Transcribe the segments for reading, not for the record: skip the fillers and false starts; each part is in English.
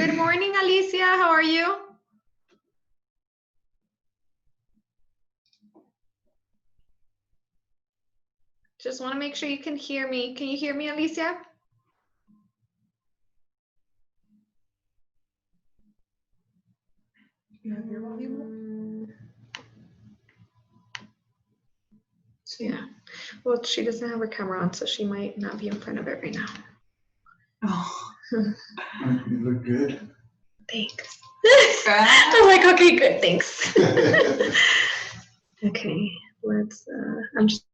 Good morning, Alicia. How are you? Just want to make sure you can hear me. Can you hear me, Alicia? You have your volume Yeah. Well, she doesn't have her camera on, so she might not be in front of it right now. Oh. You look good. Thanks. I'm like, okay, good, thanks. Okay, let's, I'm just.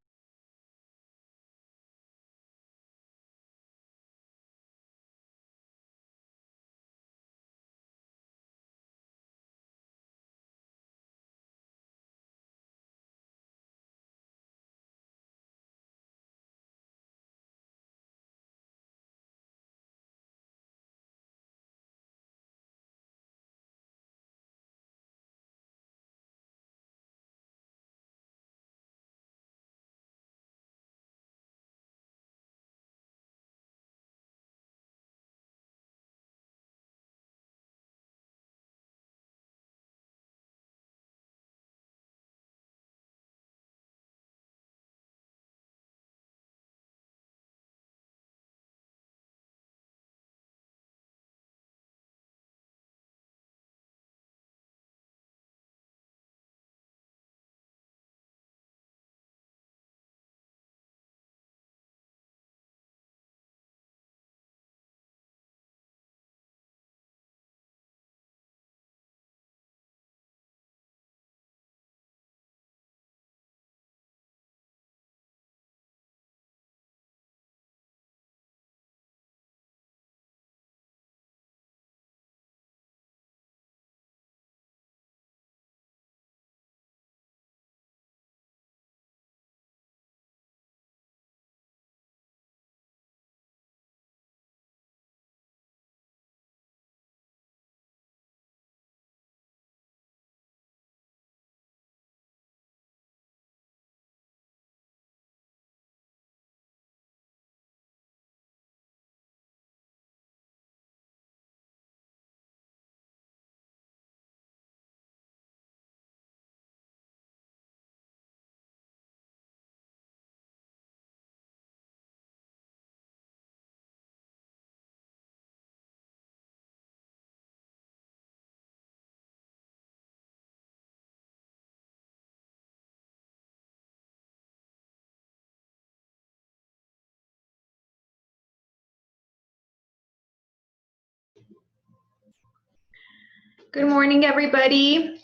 Good morning, everybody.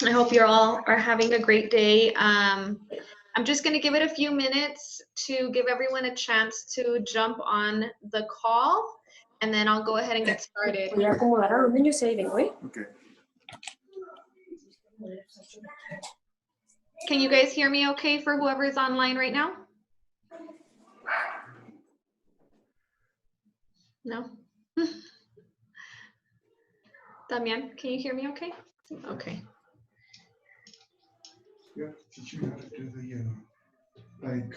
I hope you all are having a great day. I'm just going to give it a few minutes to give everyone a chance to jump on the call, and then I'll go ahead and get started. Voy a acomodar a los niños y ahí vengo, ¿eh? Okay. Can you guys hear me okay for whoever's online right now? No? Damian, can you hear me okay? Okay. Yeah, teach you how to do the like.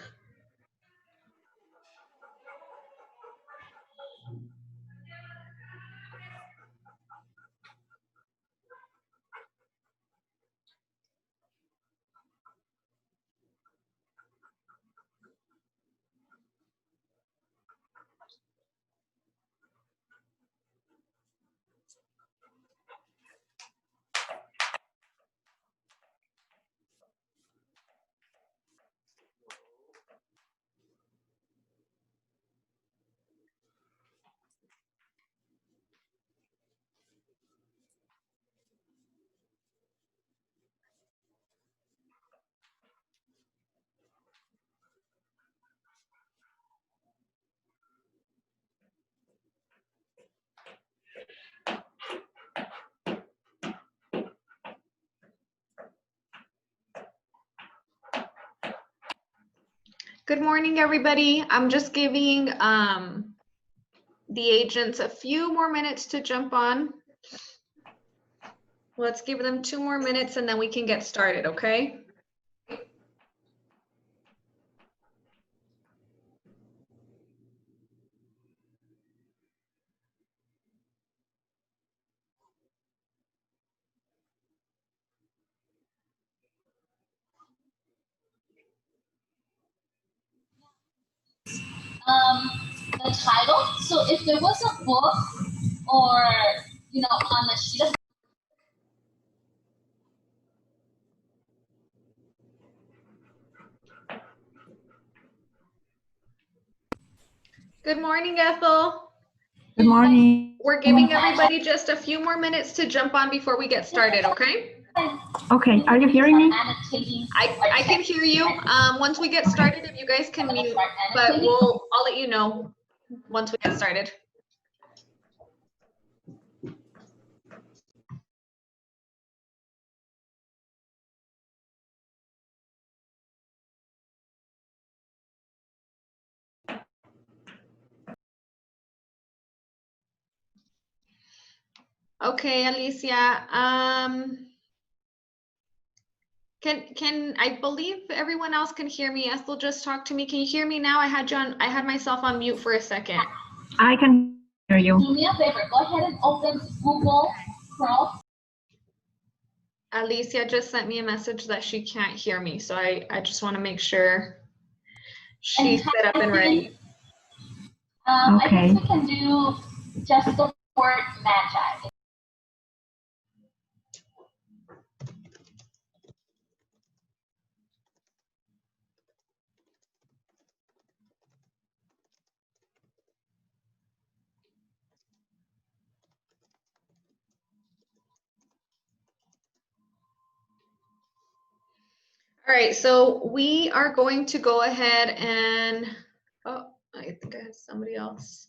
Good morning, everybody. I'm just giving the agents a few more minutes to jump on. Let's give them 2 more minutes and then we can get started, okay? the title. So if there was a book or, you know, on a sheet of Good morning, Ethel. Good morning. We're giving everybody just a few more minutes to jump on before we get started, okay? Okay, are you hearing me? I can hear you. Once we get started, if you guys can mute, but I'll let you know once we get started. Okay, Alicia. Can I believe everyone else can hear me? Ethel just talked to me. Can you hear me now? I had myself on mute for a second. I can hear you. Do me a favor, go ahead and open Google Chrome. Alicia just sent me a message that she can't hear me, so I just want to make sure she's set up and ready. I Okay. guess we can do just the word magi. All right, so we are going to go ahead and, oh, I think I had somebody else.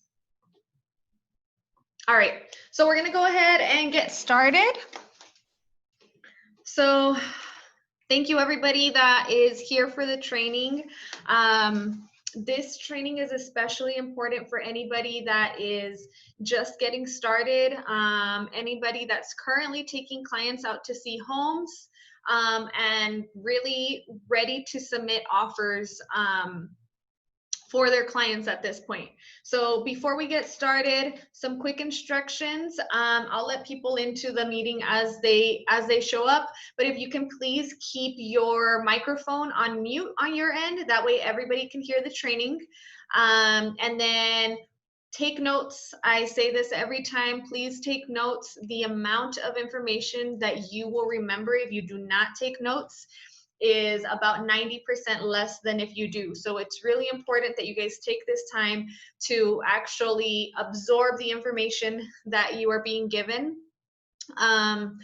All right, so we're gonna go ahead and get started. So thank you everybody that is here for the training. This training is especially important for anybody that is just getting started, anybody that's currently taking clients out to see homes, and really ready to submit offers for their clients at this point. So before we get started, some quick instructions. I'll let people into the meeting as they show up, but if you can please keep your microphone on mute on your end, that way everybody can hear the training. And then take notes. I say this every time, please take notes. The amount of information that you will remember if you do not take notes is about 90% less than if you do. So it's really important that you guys take this time to actually absorb the information that you are being given. And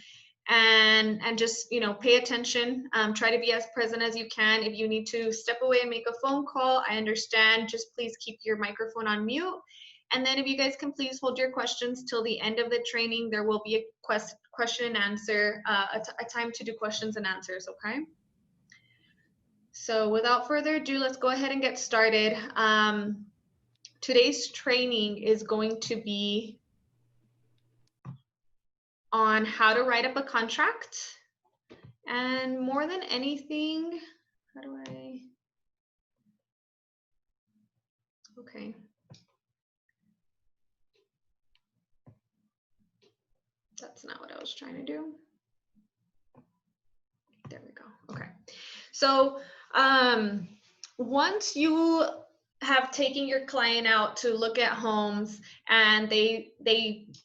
just, you know, pay attention, try to be as present as you can. If you need to step away and make a phone call, I understand, just please keep your microphone on mute. And then if you guys can please hold your questions till the end of the training, there will be a question and answer, a time to do questions and answers, okay? So without further ado, let's go ahead and get started. Today's training is going to be on how to write up a contract. And more than anything, how do I, okay. That's not what I was trying to do. There we go, okay. So once you have taken your client out to look at homes and they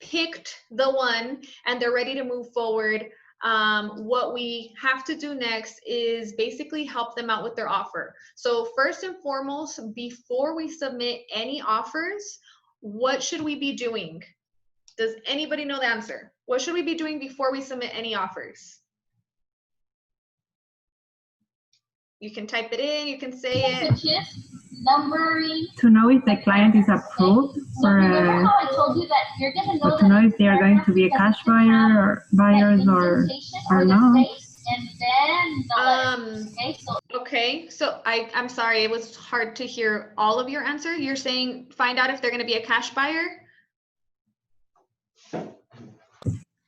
picked the one and they're ready to move forward, what we have to do next is basically help them out with their offer. So first and foremost, before we submit any offers, what should we be doing? Does anybody know the answer? What should we be doing before we submit any offers? You can type it in, you can say it. Numbering. To know if the client is approved for Remember how I told you that you're gonna know to know if they are going to be a cash buyer or buyers or not. And then Okay, so I'm sorry, it was hard to hear all of your answer. You're saying find out if they're going to be a cash buyer?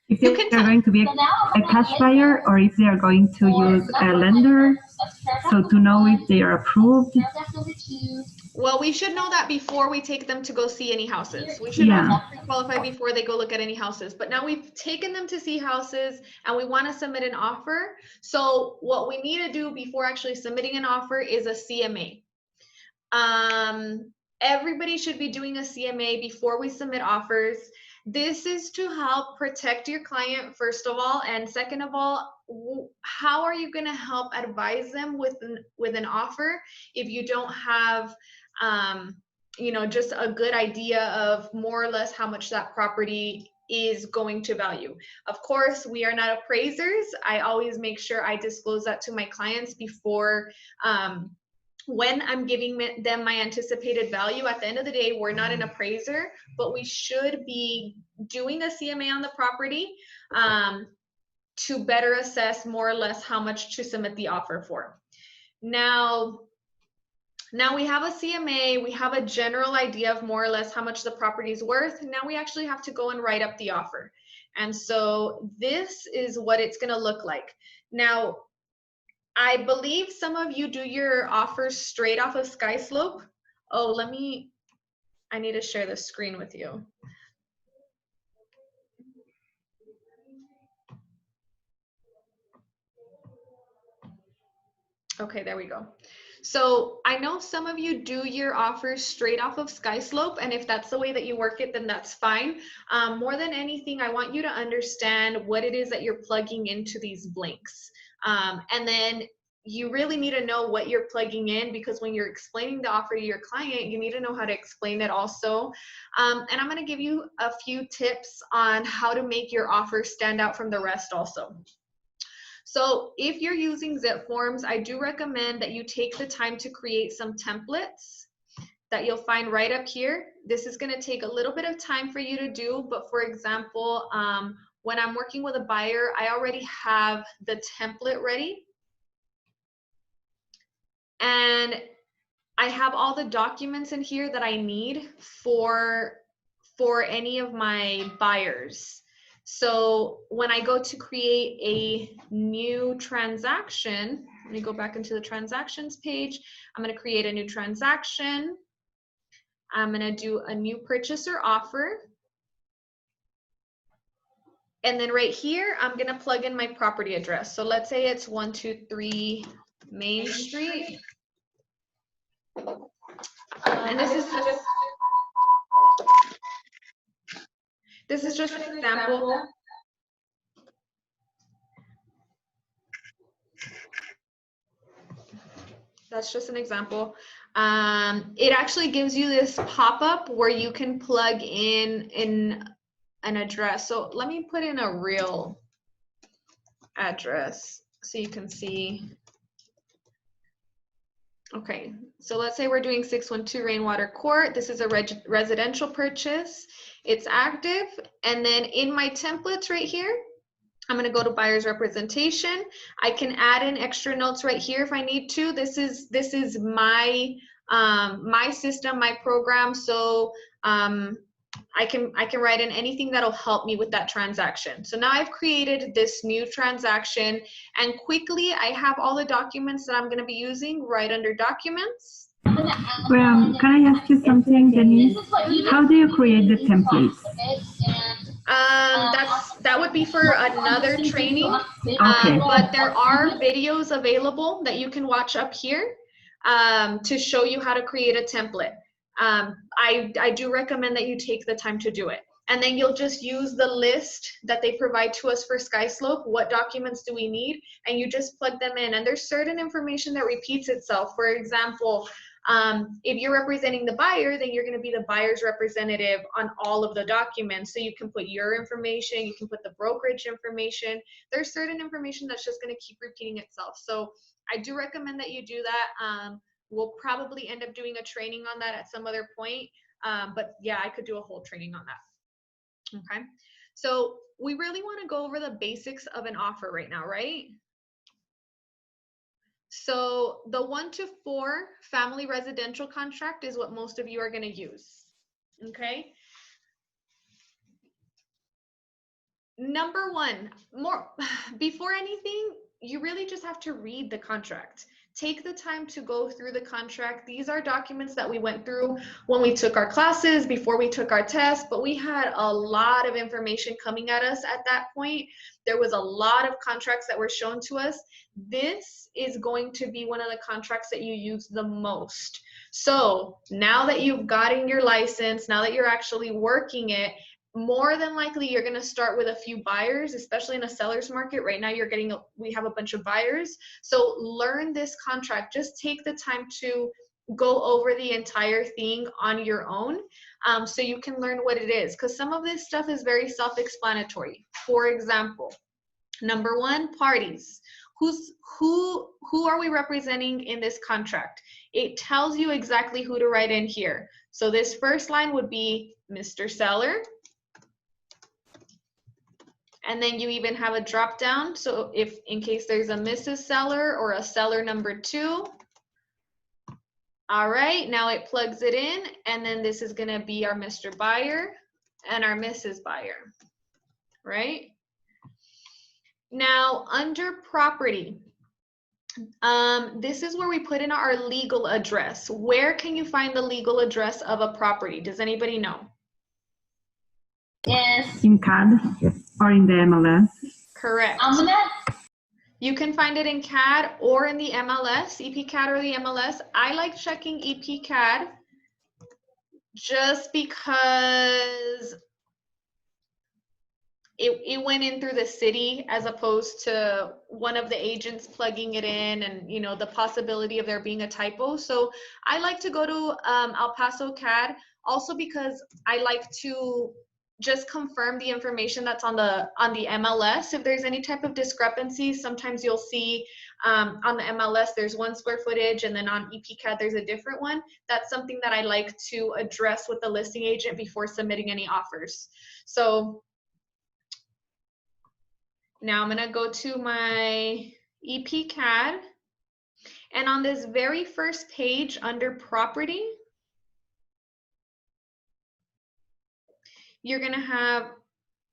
If they are going to be a cash buyer or if they are going to use a lender, so to know if they are approved. Well, we should know that before we take them to go see any houses. We should know if they're qualified before they go look at any houses. But now we've taken them to see houses and we want to submit an offer. So what we need to do before actually submitting an offer is a CMA. everybody should be doing a CMA before we submit offers. This is to help protect your client, first of all, and second of all, how are you going to help advise them with an offer if you don't have, just a good idea of more or less how much that property is going to value. Of course, we are not appraisers. I always make sure I disclose that to my clients before, when I'm giving them my anticipated value. At the end of the day, we're not an appraiser, but we should be doing a CMA on the property to better assess more or less how much to submit the offer for. Now we have a CMA, we have a general idea of more or less how much the property is worth. Now we actually have to go and write up the offer. And so this is what it's going to look like. Now, I believe some of you do your offers straight off of SkySlope. Oh, I need to share the screen with you. Okay, there we go. So I know some of you do your offers straight off of SkySlope, and if that's the way that you work it, then that's fine. More than anything, I want you to understand what it is that you're plugging into these blanks. And then you really need to know what you're plugging in, because when you're explaining the offer to your client, you need to know how to explain it also. And I'm going to give you a few tips on how to make your offer stand out from the rest also. So if you're using Zip Forms, I do recommend that you take the time to create some templates that you'll find right up here. This is going to take a little bit of time for you to do, but for example, when I'm working with a buyer, I already have the template ready. And I have all the documents in here that I need for any of my buyers. So when I go to create a new transaction, let me go back into the transactions page. I'm going to create a new transaction. I'm going to do a new purchaser offer. And then right here, I'm going to plug in my property address. So let's say it's 123 Main Street. And this is just an example. That's just an example. It actually gives you this pop-up where you can plug in an address. So let me put in a real address so you can see. Okay, so let's say we're doing 612 Rainwater Court. This is a residential purchase. It's active. And then in my templates right here, I'm going to go to buyer's representation. I can add in extra notes right here if I need to. This is my my system, my program. So I can write in anything that'll help me with that transaction. So now I've created this new transaction, and quickly I have all the documents that I'm going to be using right under documents. Well, can I ask you something, Denise? How do you create the templates? That would be for another training. Okay. But there are videos available that you can watch up here to show you how to create a template. I do recommend that you take the time to do it. And then you'll just use the list that they provide to us for SkySlope. What documents do we need? And you just plug them in. And there's certain information that repeats itself. For example, if you're representing the buyer, then you're going to be the buyer's representative on all of the documents. So you can put your information, you can put the brokerage information. There's certain information that's just going to keep repeating itself. So I do recommend that you do that. We'll probably end up doing a training on that at some other point. But yeah, I could do a whole training on that. Okay. So we really want to go over the basics of an offer right now, right? So the 1 to 4 family residential contract is what most of you are going to use. Okay. Number one, before anything, you really just have to read the contract. take the time to go through the contract. These are documents that we went through when we took our classes, before we took our test, but we had a lot of information coming at us at that point. There was a lot of contracts that were shown to us. This is going to be one of the contracts that you use the most. So now that you've gotten your license, now that you're actually working it, more than likely you're going to start with a few buyers, especially in a seller's market. Right now we have a bunch of buyers. So learn this contract. Just take the time to go over the entire thing on your own, so you can learn what it is, because some of this stuff is very self-explanatory. For example, number one, parties. Who are we representing in this contract? It tells you exactly who to write in here. So this first line would be Mr. Seller. And then you even have a drop down. So if in case there's a Mrs. Seller or a seller number 2. All right, now it plugs it in, and then this is gonna be our Mr. Buyer and our Mrs. Buyer, right? Now under property, this is where we put in our legal address. Where can you find the legal address of a property? Does anybody know? Yes. In CAD or in the MLS? Correct. You can find it in CAD or in the MLS, EPCAD or the MLS. I like checking EPCAD just because it went in through the city as opposed to one of the agents plugging it in, and you know the possibility of there being a typo. So I like to go to El Paso CAD also because I like to just confirm the information that's on the MLS. If there's any type of discrepancy, sometimes you'll see on the MLS there's one square footage, and then on EPCAD there's a different one. That's something that I like to address with the listing agent before submitting any offers. So now I'm gonna go to my EPCAD, and on this very first page under property, you're gonna have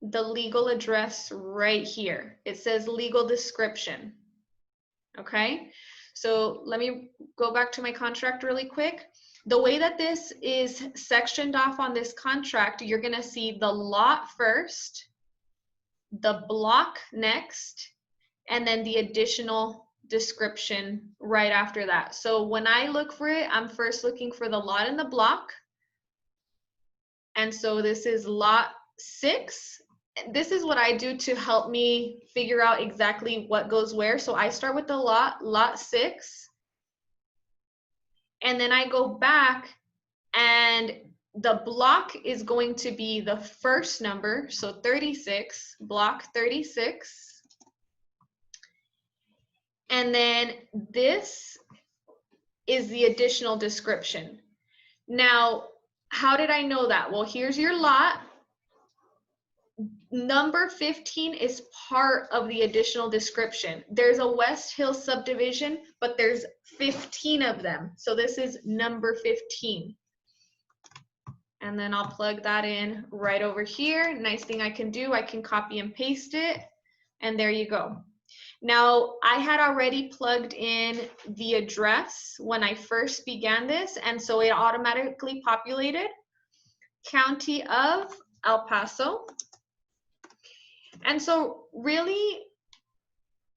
the legal address right here. It says legal description, okay? So let me go back to my contract really quick. The way that this is sectioned off on this contract, you're gonna see the lot first, the block next, and then the additional description right after that. So when I look for it, I'm first looking for the lot and the block. And so this is lot 6. This is what I do to help me figure out exactly what goes where. So I start with the lot 6. And then I go back, and the block is going to be the first number. So 36, block 36. And then this is the additional description. Now, how did I know that? Well, here's your lot. Number 15 is part of the additional description. There's a West Hill subdivision, but there's 15 of them. So this is number 15. And then I'll plug that in right over here. Nice thing I can do, I can copy and paste it, and there you go. Now, I had already plugged in the address when I first began this, and so it automatically populated County of El Paso. And so really,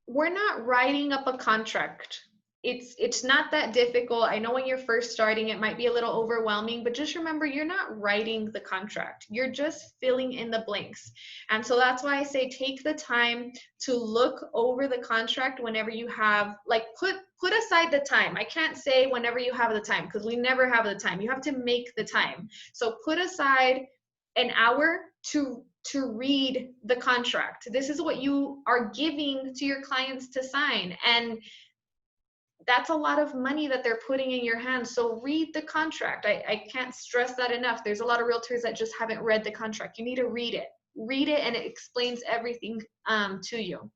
we're not writing up a contract. It's not that difficult. I know when you're first starting, it might be a little overwhelming, but just remember, you're not writing the contract. You're just filling in the blanks. And so that's why I say take the time to look over the contract whenever you have, like, put aside the time. I can't say whenever you have the time, because we never have the time. You have to make the time. So put aside an hour to read the contract. This is what you are giving to your clients to sign. And that's a lot of money that they're putting in your hands. So read the contract. I can't stress that enough. There's a lot of realtors that just haven't read the contract. You need to read it. Read it, and it explains everything to you.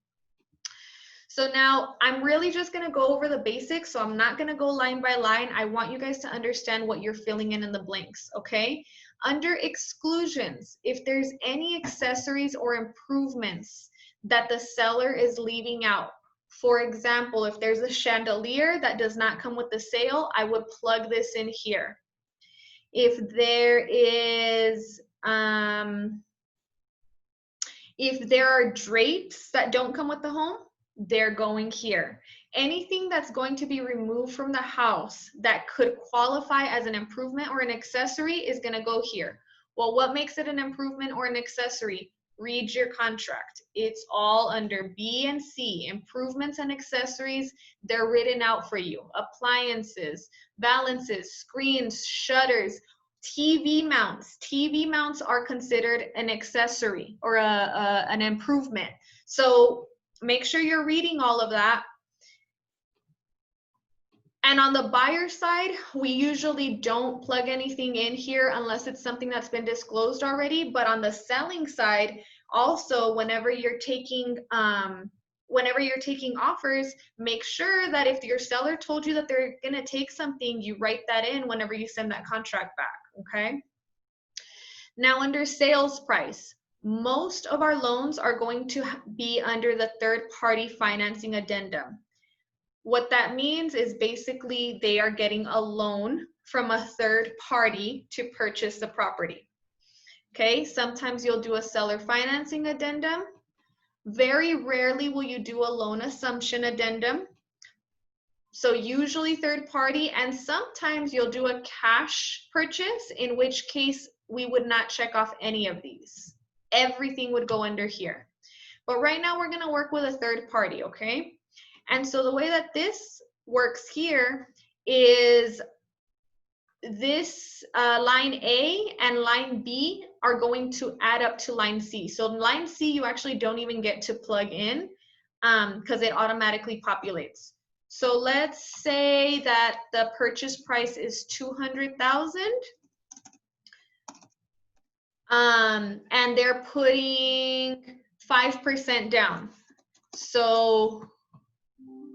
So now I'm really just gonna go over the basics. So I'm not gonna go line by line. I want you guys to understand what you're filling in the blanks, okay? Under exclusions, if there's any accessories or improvements that the seller is leaving out, For example, if there's a chandelier that does not come with the sale, I would plug this in here. If there is, if there are drapes that don't come with the home, they're going here. Anything that's going to be removed from the house that could qualify as an improvement or an accessory is going to go here. Well, what makes it an improvement or an accessory? Read your contract. It's all under B and C. Improvements and accessories, they're written out for you. Appliances, balances, screens, shutters, TV mounts. TV mounts are considered an accessory or an improvement. So make sure you're reading all of that. And on the buyer side, we usually don't plug anything in here unless it's something that's been disclosed already. But on the selling side, also, whenever you're taking offers, make sure that if your seller told you that they're gonna take something, you write that in whenever you send that contract back, okay? Now under sales price, most of our loans are going to be under the third-party financing addendum. What that means is basically they are getting a loan from a third party to purchase the property. Okay, sometimes you'll do a seller financing addendum. Very rarely will you do a loan assumption addendum. So usually third party, and sometimes you'll do a cash purchase, in which case we would not check off any of these. Everything would go under here. But right now we're gonna work with a third party, okay? And so the way that this works here is this line A and line B are going to add up to line C. So line C, you actually don't even get to plug in because it automatically populates. So let's say that the purchase price is $200,000. And they're putting 5% down. So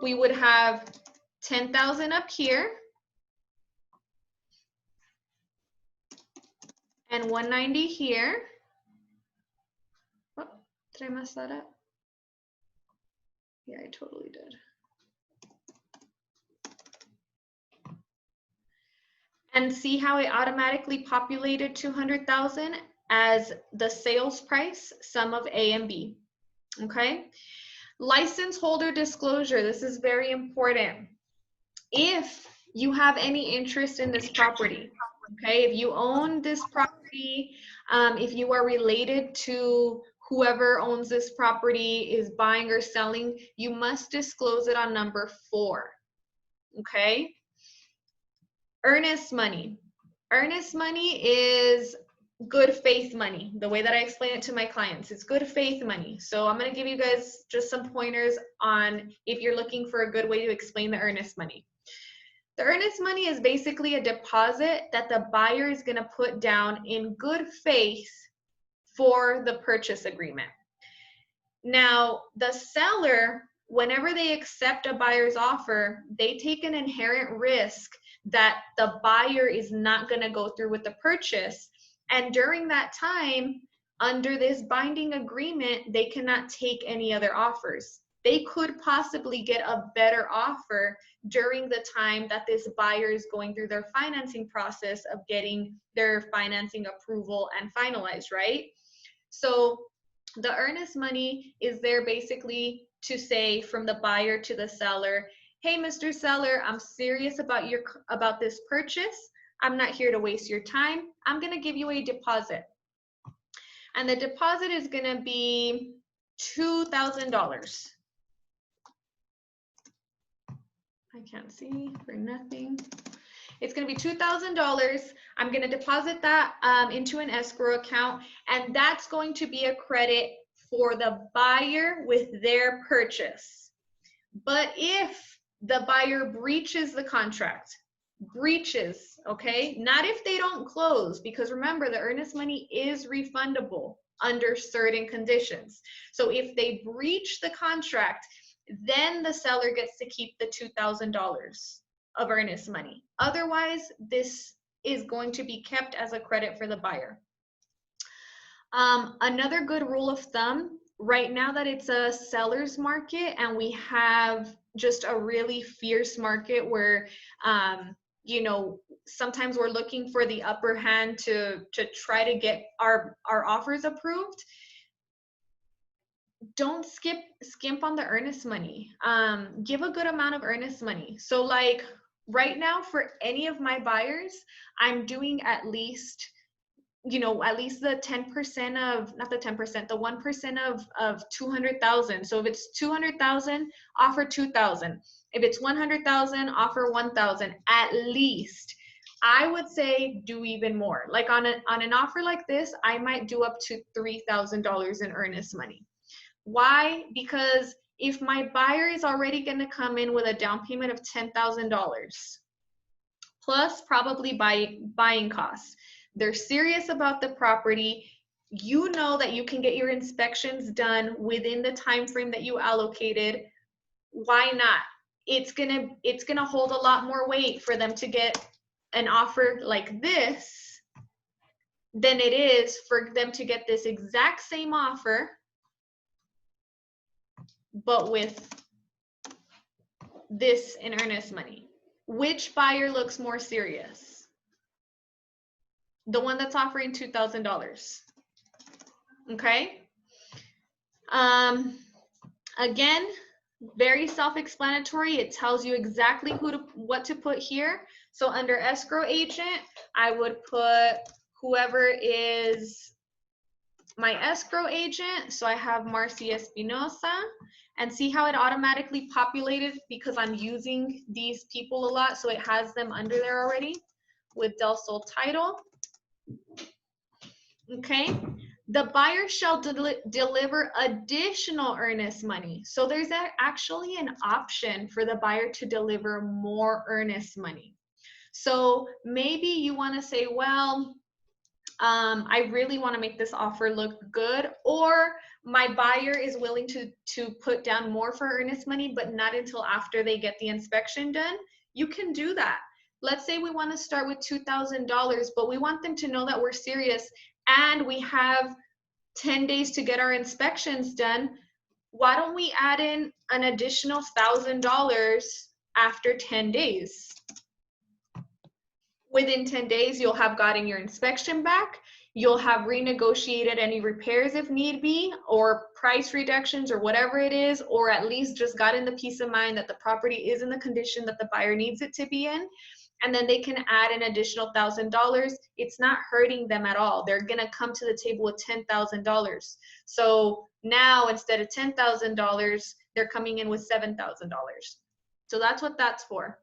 we would have 10,000 up here and 190 here. Oh, did I mess that up? Yeah, I totally did. And see how it automatically populated 200,000 as the sales price, sum of A and B, okay? License holder disclosure, this is very important. If you have any interest in this property, okay, if you own this property, if you are related to whoever owns this property, is buying or selling, you must disclose it on number 4, okay? Earnest money. Earnest money is good faith money. The way that I explain it to my clients, it's good faith money. So I'm going to give you guys just some pointers on if you're looking for a good way to explain the earnest money. The earnest money is basically a deposit that the buyer is going to put down in good faith for the purchase agreement. Now, the seller, whenever they accept a buyer's offer, they take an inherent risk that the buyer is not going to go through with the purchase. And during that time, under this binding agreement, they cannot take any other offers. They could possibly get a better offer during the time that this buyer is going through their financing process of getting their financing approval and finalized, right? So the earnest money is there basically to say from the buyer to the seller, hey, Mr. Seller, I'm serious about this purchase. I'm not here to waste your time. I'm going to give you a deposit. And the deposit is going to be $2,000. I can't see for nothing. It's going to be $2,000. I'm going to deposit that into an escrow account, and that's going to be a credit for the buyer with their purchase. But if the buyer breaches the contract, okay? Not if they don't close, because remember, the earnest money is refundable under certain conditions. So if they breach the contract, then the seller gets to keep the $2,000 of earnest money. Otherwise, this is going to be kept as a credit for the buyer. Another good rule of thumb right now that it's a seller's market and we have just a really fierce market where, you know, sometimes we're looking for the upper hand to try to get our offers approved. Don't skimp on the earnest money. Give a good amount of earnest money. So like right now for any of my buyers, I'm doing at least, you know, at least the 10% of, not the 10%, the 1% of 200,000. So if it's 200,000, offer 2,000. If it's 100,000, offer 1,000 at least. I would say do even more. Like on an offer like this, I might do up to $3,000 in earnest money. Why? Because if my buyer is already going to come in with a down payment of $10,000 plus probably buying costs, they're serious about the property, you know that you can get your inspections done within the time frame that you allocated, why not? It's gonna hold a lot more weight for them to get an offer like this than it is for them to get this exact same offer but with this in earnest money. Which buyer looks more serious? The one that's offering $2,000. Okay. Again, very self-explanatory. It tells you exactly what to put here. So under escrow agent, I would put whoever is my escrow agent. So I have Marcy Espinosa, and see how it automatically populated because I'm using these people a lot. So it has them under there already with Del Sol title. Okay. The buyer shall deliver additional earnest money. So there's actually an option for the buyer to deliver more earnest money. So maybe you want to say, well, I really want to make this offer look good, or my buyer is willing to put down more for earnest money, but not until after they get the inspection done. You can do that. Let's say we want to start with $2,000, but we want them to know that we're serious and we have 10 days to get our inspections done. Why don't we add in an additional $1,000 after 10 days? Within 10 days, you'll have gotten your inspection back. You'll have renegotiated any repairs if need be, or price reductions or whatever it is, or at least just gotten the peace of mind that the property is in the condition that the buyer needs it to be in. And then they can add an additional $1,000. It's not hurting them at all. They're gonna come to the table with $10,000. So now instead of $10,000, they're coming in with $7,000. So that's what that's for.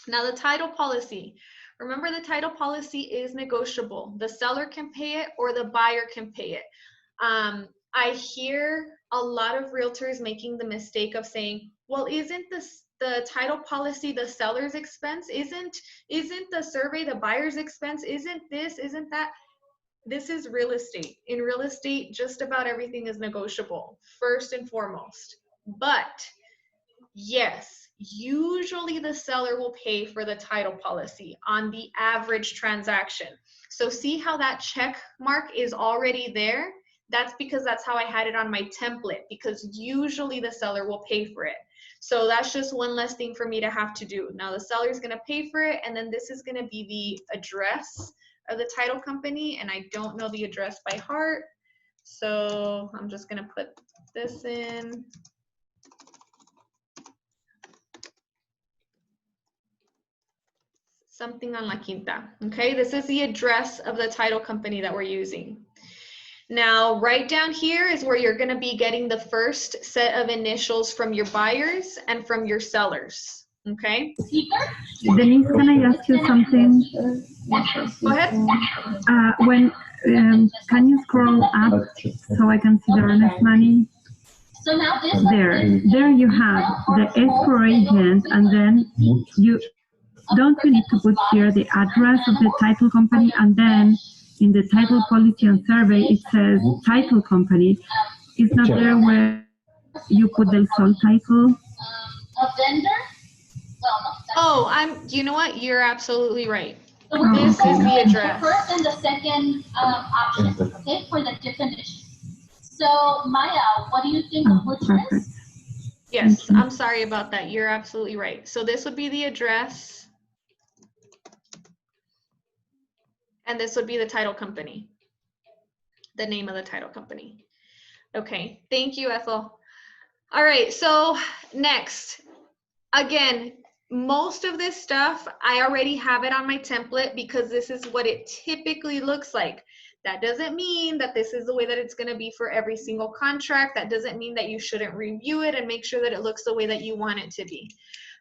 Now the title policy. Remember, the title policy is negotiable. The seller can pay it or the buyer can pay it. I hear a lot of realtors making the mistake of saying, well, isn't the title policy the seller's expense? Isn't the survey the buyer's expense? Isn't this, isn't that? This is real estate. In real estate, just about everything is negotiable, first and foremost. But yes, usually the seller will pay for the title policy on the average transaction. So see how that check mark is already there? That's because that's how I had it on my template, because usually the seller will pay for it. So that's just one less thing for me to have to do. Now the seller is going to pay for it, and then this is going to be the address of the title company, and I don't know the address by heart. So I'm just going to put this in. Something on La Quinta. Okay, this is the address of the title company that we're using. Now, right down here is where you're going to be getting the first set of initials from your buyers and from your sellers. Okay. Denise, can I ask you something? Go ahead. Can you scroll up so I can see the earnest money? So now this There you have the escrow agent, and then don't you need to put here the address of the title company, and then in the title policy and survey it says title company. It's not there where you put the sole title. A vendor? Well, no. Oh, you know what? You're absolutely right. So we're This is the address. The first and the second option, okay, for the different issues. So Maya, what do you think of Oh, which perfect. is? Yes, Thank you. I'm sorry about that. You're absolutely right. So this would be the address. And this would be the title company. The name of the title company. Okay, thank you, Ethel. All right, so next, again, most of this stuff, I already have it on my template because this is what it typically looks like. That doesn't mean that this is the way that it's gonna be for every single contract. That doesn't mean that you shouldn't review it and make sure that it looks the way that you want it to be,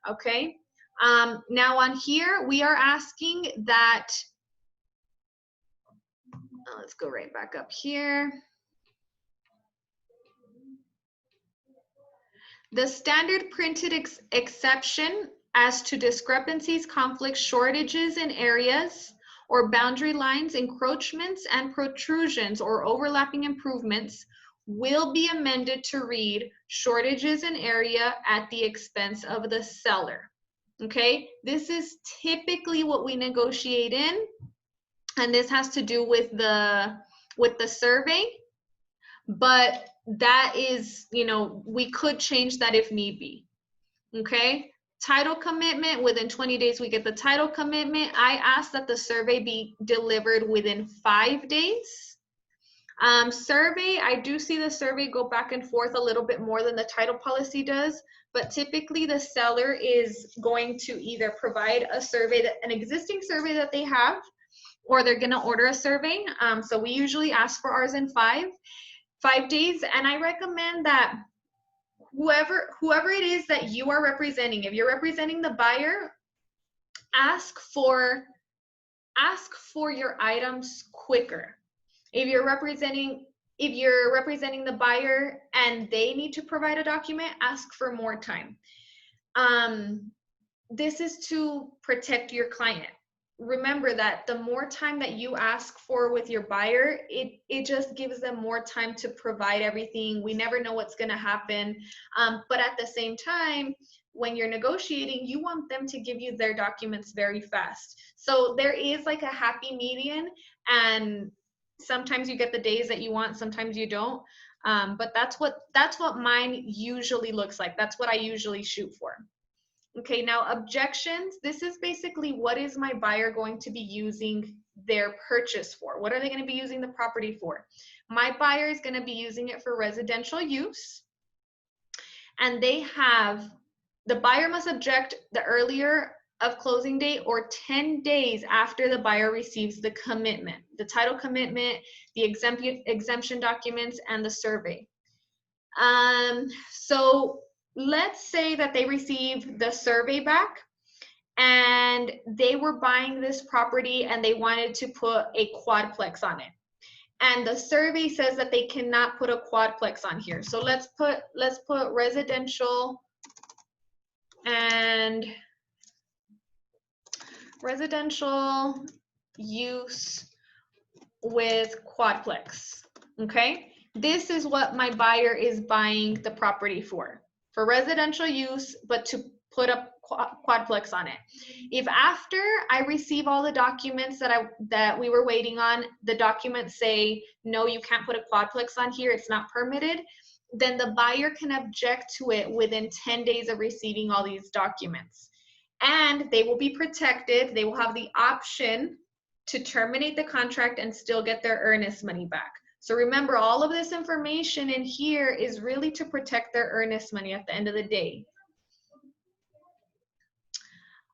okay? Now on here, we are asking that, let's go right back up here. The standard printed exception as to discrepancies, conflicts, shortages in areas or boundary lines, encroachments and protrusions or overlapping improvements will be amended to read shortages in area at the expense of the seller. Okay, this is typically what we negotiate in, and this has to do with the survey, but that is, you know, we could change that if need be. Okay, title commitment, within 20 days we get the title commitment. I ask that the survey be delivered within 5 days. Survey, I do see the survey go back and forth a little bit more than the title policy does, but typically the seller is going to either provide a survey, an existing survey that they have, or they're going to order a survey. So we usually ask for ours in 5 days, and I recommend that whoever it is that you are representing, if you're representing the buyer, ask for your items quicker. If you're representing the buyer and they need to provide a document, ask for more time. This is to protect your client. Remember that the more time that you ask for with your buyer, it just gives them more time to provide everything. We never know what's going to happen. But at the same time, when you're negotiating, you want them to give you their documents very fast. So there is like a happy median, and sometimes you get the days that you want, sometimes you don't. But that's what mine usually looks like. That's what I usually shoot for. Okay, now objections. This is basically, what is my buyer going to be using their purchase for? What are they going to be using the property for? My buyer is going to be using it for residential use. And the buyer must object the earlier of closing date or 10 days after the buyer receives the commitment, the title commitment, the exemption documents, and the survey. So let's say that they received the survey back and they were buying this property and they wanted to put a quadplex on it. And the survey says that they cannot put a quadplex on here. So let's put residential and residential use with quadplex, okay? This is what my buyer is buying the property for residential use, but to put a quadplex on it. If after I receive all the documents that we were waiting on, the documents say, no, you can't put a quadplex on here, it's not permitted, then the buyer can object to it within 10 days of receiving all these documents. And they will be protected. They will have the option to terminate the contract and still get their earnest money back. So remember, all of this information in here is really to protect their earnest money at the end of the day.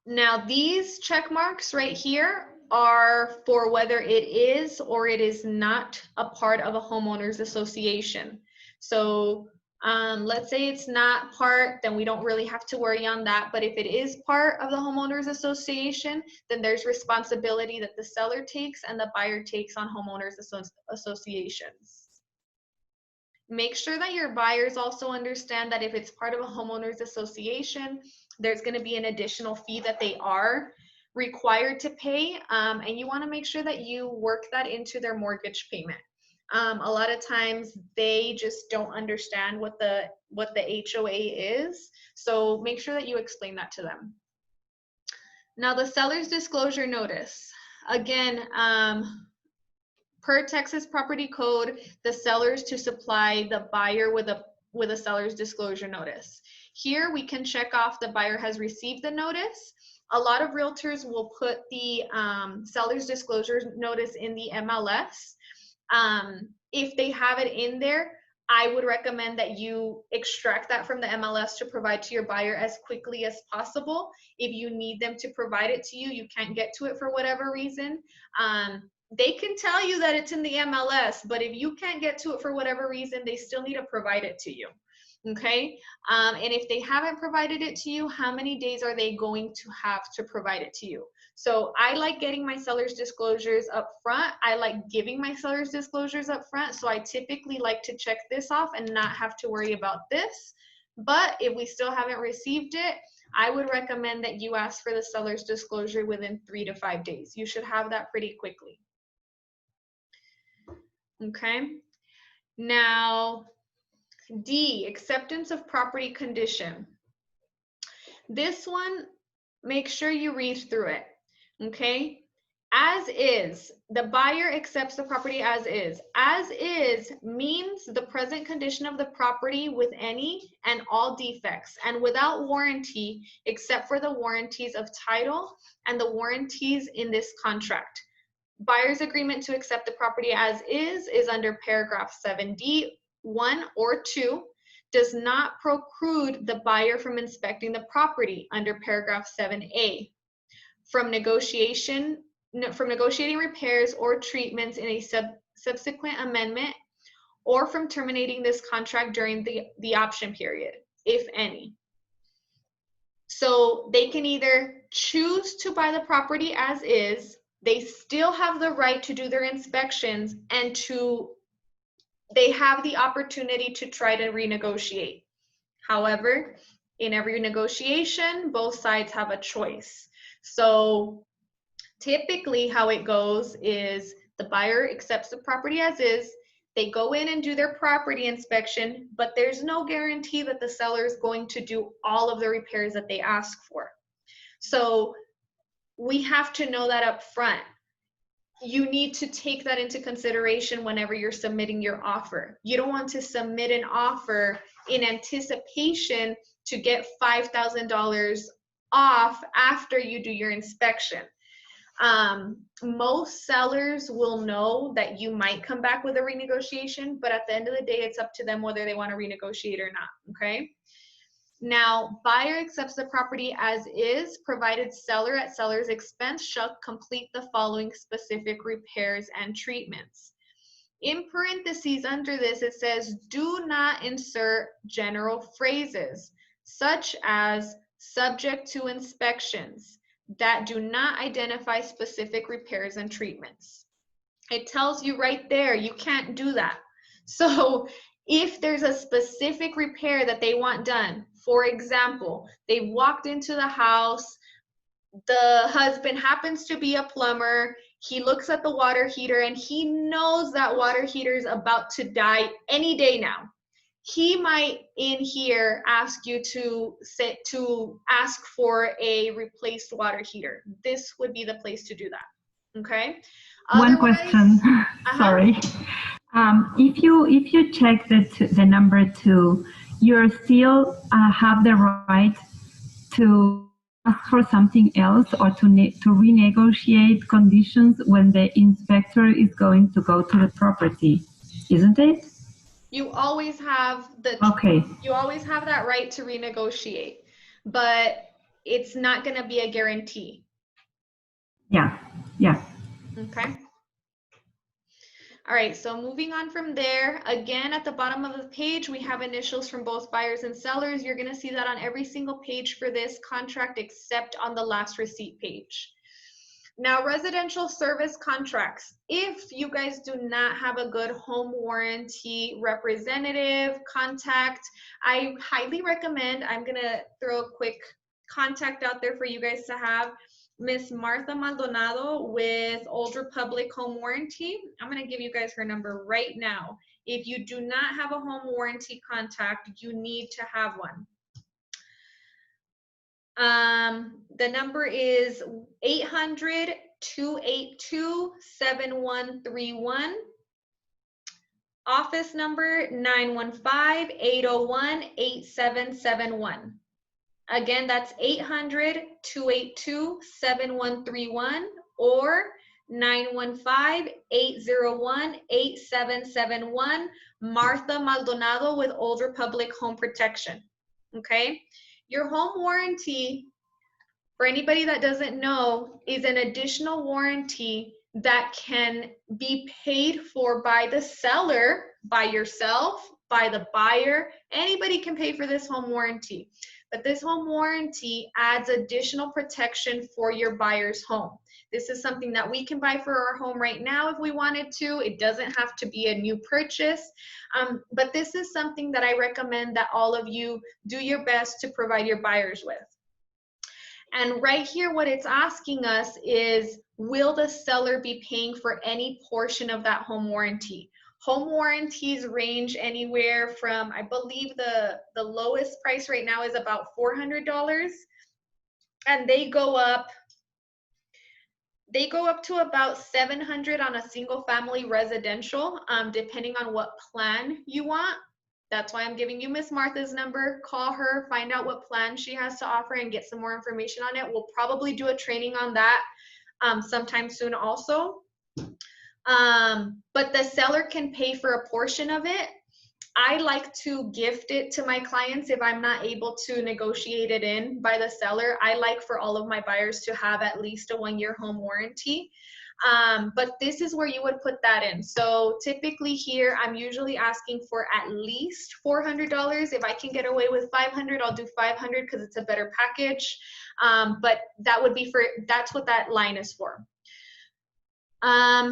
Now, these check marks right here are for whether it is or it is not a part of a homeowners association. So let's say it's not part, then we don't really have to worry on that. But if it is part of the homeowners association, then there's responsibility that the seller takes and the buyer takes on homeowners associations. Make sure that your buyers also understand that if it's part of a homeowners association, there's going to be an additional fee that they are required to pay. And you want to make sure that you work that into their mortgage payment. A lot of times they just don't understand what the HOA is. So make sure that you explain that to them. Now, the seller's disclosure notice. Again, per Texas property code, the sellers to supply the buyer with a seller's disclosure notice. Here we can check off the buyer has received the notice. A lot of realtors will put the seller's disclosure notice in the MLS. If they have it in there, I would recommend that you extract that from the MLS to provide to your buyer as quickly as possible. If you need them to provide it to you, you can't get to it for whatever reason. They can tell you that it's in the MLS, but if you can't get to it for whatever reason, they still need to provide it to you. Okay, and if they haven't provided it to you, how many days are they going to have to provide it to you? So I like getting my seller's disclosures up front. I like giving my seller's disclosures up front. So I typically like to check this off and not have to worry about this. But if we still haven't received it, I would recommend that you ask for the seller's disclosure within 3 to 5 days. You should have that pretty quickly. Okay, now D, acceptance of property condition. This one, make sure you read through it, okay? As is, the buyer accepts the property as is. As is means the present condition of the property with any and all defects and without warranty except for the warranties of title and the warranties in this contract. Buyer's agreement to accept the property as is under paragraph 7D, 1 or 2, does not preclude the buyer from inspecting the property under paragraph 7A. From negotiating repairs or treatments in a subsequent amendment, or from terminating this contract during the option period, if any. So they can either choose to buy the property as is, they still have the right to do their inspections, and they have the opportunity to try to renegotiate. However, in every negotiation, both sides have a choice. So typically how it goes is the buyer accepts the property as is, they go in and do their property inspection, but there's no guarantee that the seller is going to do all of the repairs that they ask for. So we have to know that up front. You need to take that into consideration whenever you're submitting your offer. You don't want to submit an offer in anticipation to get $5,000 off after you do your inspection. Most sellers will know that you might come back with a renegotiation, but at the end of the day, it's up to them whether they want to renegotiate or not, okay? Now, buyer accepts the property as is, provided seller at seller's expense shall complete the following specific repairs and treatments. In parentheses under this, it says, do not insert general phrases, such as subject to inspections, that do not identify specific repairs and treatments. It tells you right there, you can't do that. So if there's a specific repair that they want done, for example, they walked into the house, the husband happens to be a plumber, he looks at the water heater and he knows that water heater is about to die any day now. He might in here ask you to ask for a replaced water heater. This would be the place to do that, okay? One question, sorry. If you check the number 2, you still have the right to ask for something else or to renegotiate conditions when the inspector is going to go to the property, isn't it? You always have you always have that right to renegotiate, but it's not going to be a guarantee. Yeah. Okay. All right, so moving on from there, again, at the bottom of the page, we have initials from both buyers and sellers. You're going to see that on every single page for this contract, except on the last receipt page. Now, residential service contracts. If you guys do not have a good home warranty representative contact, I highly recommend, I'm going to throw a quick contact out there for you guys to have. Miss Martha Maldonado with Old Republic Home Warranty. I'm going to give you guys her number right now. If you do not have a home warranty contact, you need to have one. The number is 800-282-7131. Office number 915-801-8771. Again, that's 800-282-7131 or 915-801-8771. Martha Maldonado with Old Republic Home Protection. Okay, your home warranty, for anybody that doesn't know, is an additional warranty that can be paid for by the seller, by yourself, by the buyer. Anybody can pay for this home warranty. But this home warranty adds additional protection for your buyer's home. This is something that we can buy for our home right now if we wanted to. It doesn't have to be a new purchase. But this is something that I recommend that all of you do your best to provide your buyers with. And right here, what it's asking us is, will the seller be paying for any portion of that home warranty? Home warranties range anywhere from, I believe the lowest price right now is about $400, and they go up to about $700 on a single family residential, depending on what plan you want. That's why I'm giving you Miss Martha's number. Call her, find out what plan she has to offer, and get some more information on it. We'll probably do a training on that sometime soon also. But the seller can pay for a portion of it. I like to gift it to my clients if I'm not able to negotiate it in by the seller. I like for all of my buyers to have at least a 1-year home warranty. But this is where you would put that in. So typically here, I'm usually asking for at least $400. If I can get away with $500, I'll do $500 because it's a better package. But that would be that's what that line is for. Now,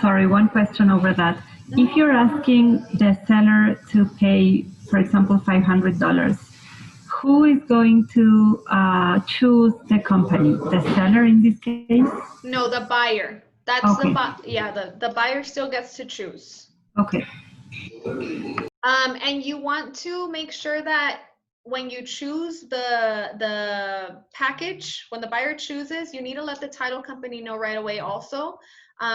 sorry, one question over that. If you're asking the seller to pay, for example, $500, who is going to choose the company? The seller in this case? No, the buyer. That's okay. The buyer still gets to choose. Okay. And you want to make sure that when you choose the package, when the buyer chooses, you need to let the title company know right away also,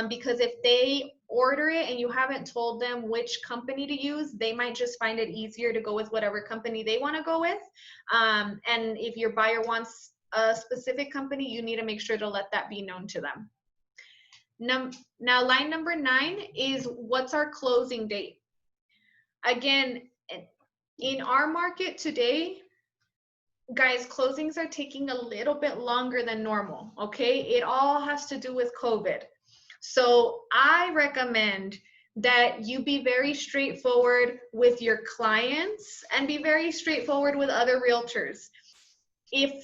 because if they order it and you haven't told them which company to use, they might just find it easier to go with whatever company they want to go with. And if your buyer wants a specific company, you need to make sure to let that be known to them. Now, line number 9 is, what's our closing date? Again, in our market today, guys, closings are taking a little bit longer than normal, okay? It all has to do with COVID. So I recommend that you be very straightforward with your clients and be very straightforward with other realtors. If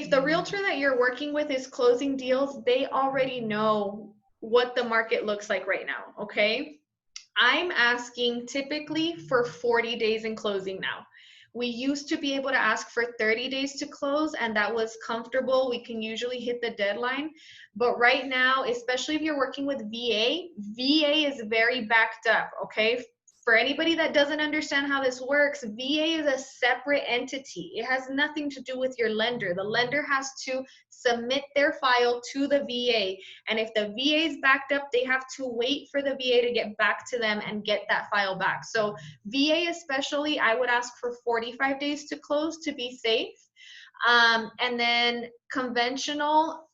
the realtor that you're working with is closing deals, they already know what the market looks like right now, okay? I'm asking typically for 40 days in closing now. We used to be able to ask for 30 days to close, and that was comfortable. We can usually hit the deadline. But right now, especially if you're working with VA is very backed up, okay? For anybody that doesn't understand how this works, VA is a separate entity. It has nothing to do with your lender. The lender has to submit their file to the VA. And if the VA is backed up, they have to wait for the VA to get back to them and get that file back. So VA especially, I would ask for 45 days to close to be safe. And then conventional,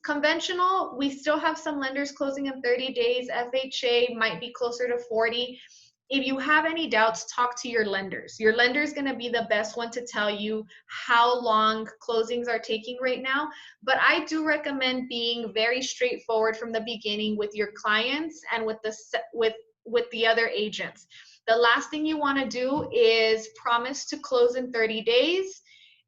we still have some lenders closing in 30 days. FHA might be closer to 40. If you have any doubts, talk to your lenders. Your lender is going to be the best one to tell you how long closings are taking right now. But I do recommend being very straightforward from the beginning with your clients and with the other agents. The last thing you want to do is promise to close in 30 days.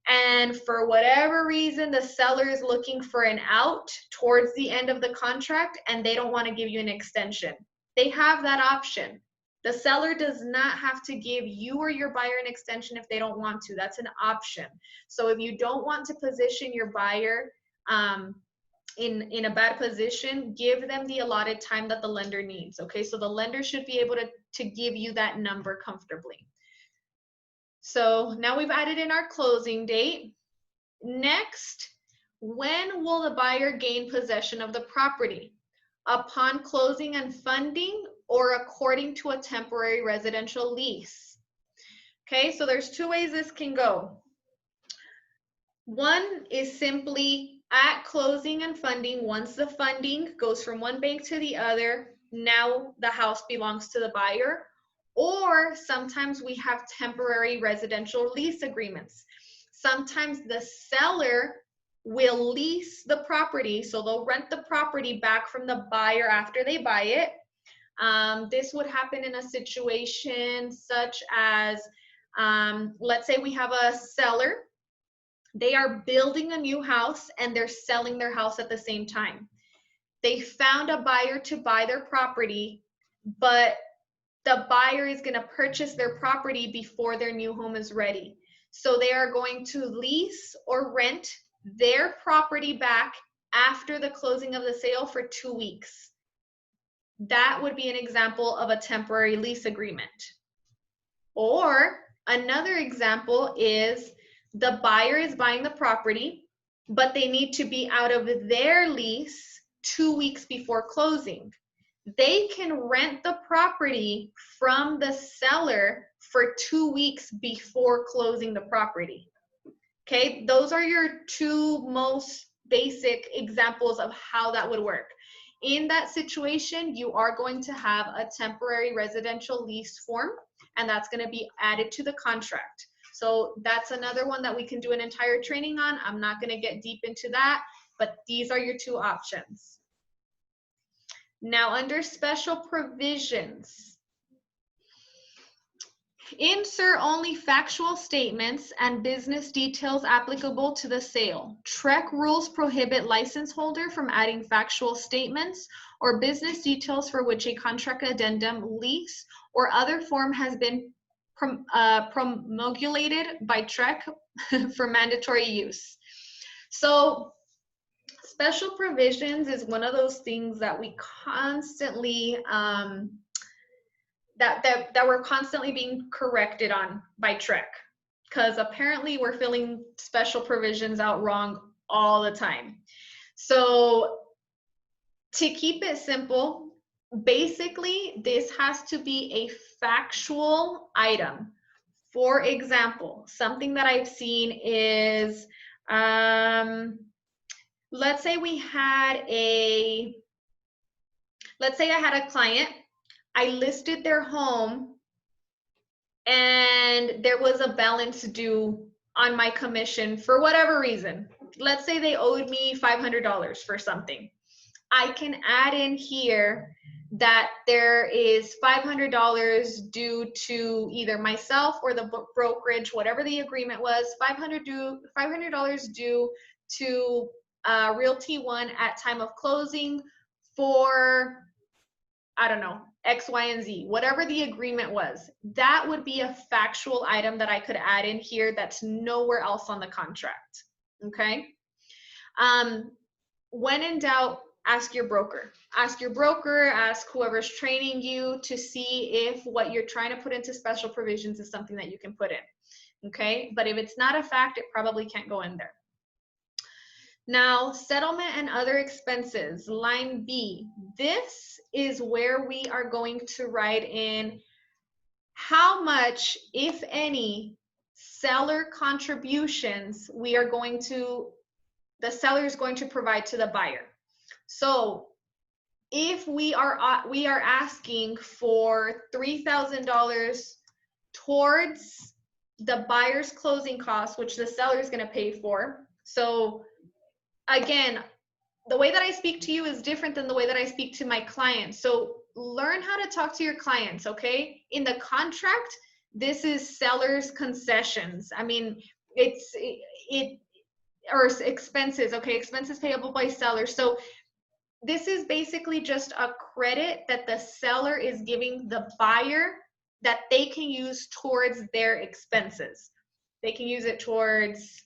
And for whatever reason, the seller is looking for an out towards the end of the contract and they don't want to give you an extension. They have that option. The seller does not have to give you or your buyer an extension if they don't want to. That's an option. So if you don't want to position your buyer in a bad position, give them the allotted time that the lender needs, okay? So the lender should be able to give you that number comfortably. So now we've added in our closing date. Next, when will the buyer gain possession of the property? Upon closing and funding or according to a temporary residential lease? Okay, so there's two ways this can go. One is simply at closing and funding. Once the funding goes from one bank to the other, now the house belongs to the buyer. Or sometimes we have temporary residential lease agreements. Sometimes the seller will lease the property, so they'll rent the property back from the buyer after they buy it. This would happen in a situation such as, let's say we have a seller. They are building a new house and they're selling their house at the same time. They found a buyer to buy their property, but the buyer is going to purchase their property before their new home is ready. So they are going to lease or rent their property back after the closing of the sale for 2 weeks. That would be an example of a temporary lease agreement. Or another example is the buyer is buying the property, but they need to be out of their lease 2 weeks before closing. They can rent the property from the seller for 2 weeks before closing the property. Okay, those are your two most basic examples of how that would work. In that situation, you are going to have a temporary residential lease form, and that's going to be added to the contract. So that's another one that we can do an entire training on. I'm not going to get deep into that, but these are your two options. Now, under special provisions, insert only factual statements and business details applicable to the sale. TREC rules prohibit license holder from adding factual statements or business details for which a contract addendum, lease, or other form has been promulgated by TREC for mandatory use. So special provisions is one of those things that we constantly that we're constantly being corrected on by TREC, because apparently we're filling special provisions out wrong all the time. So to keep it simple, basically this has to be a factual item. For example, something that I've seen is, let's say I had a client, I listed their home and there was a balance due on my commission for whatever reason. Let's say they owed me $500 for something. I can add in here that there is $500 due to either myself or the brokerage, whatever the agreement was, $500 due to Realty One at time of closing for, I don't know, X, Y, and Z, whatever the agreement was. That would be a factual item that I could add in here that's nowhere else on the contract, okay? When in doubt, ask your broker. Ask your broker, ask whoever's training you to see if what you're trying to put into special provisions is something that you can put in, okay? But if it's not a fact, it probably can't go in there. Now, settlement and other expenses, line B. This is where we are going to write in how much, if any, seller contributions the seller is going to provide to the buyer. So if we are asking for $3,000 towards the buyer's closing costs, which the seller is going to pay for. So again, the way that I speak to you is different than the way that I speak to my clients. So learn how to talk to your clients, okay? In the contract, this is seller's concessions. I mean, or expenses, okay? Expenses payable by seller. So this is basically just a credit that the seller is giving the buyer that they can use towards their expenses. They can use it towards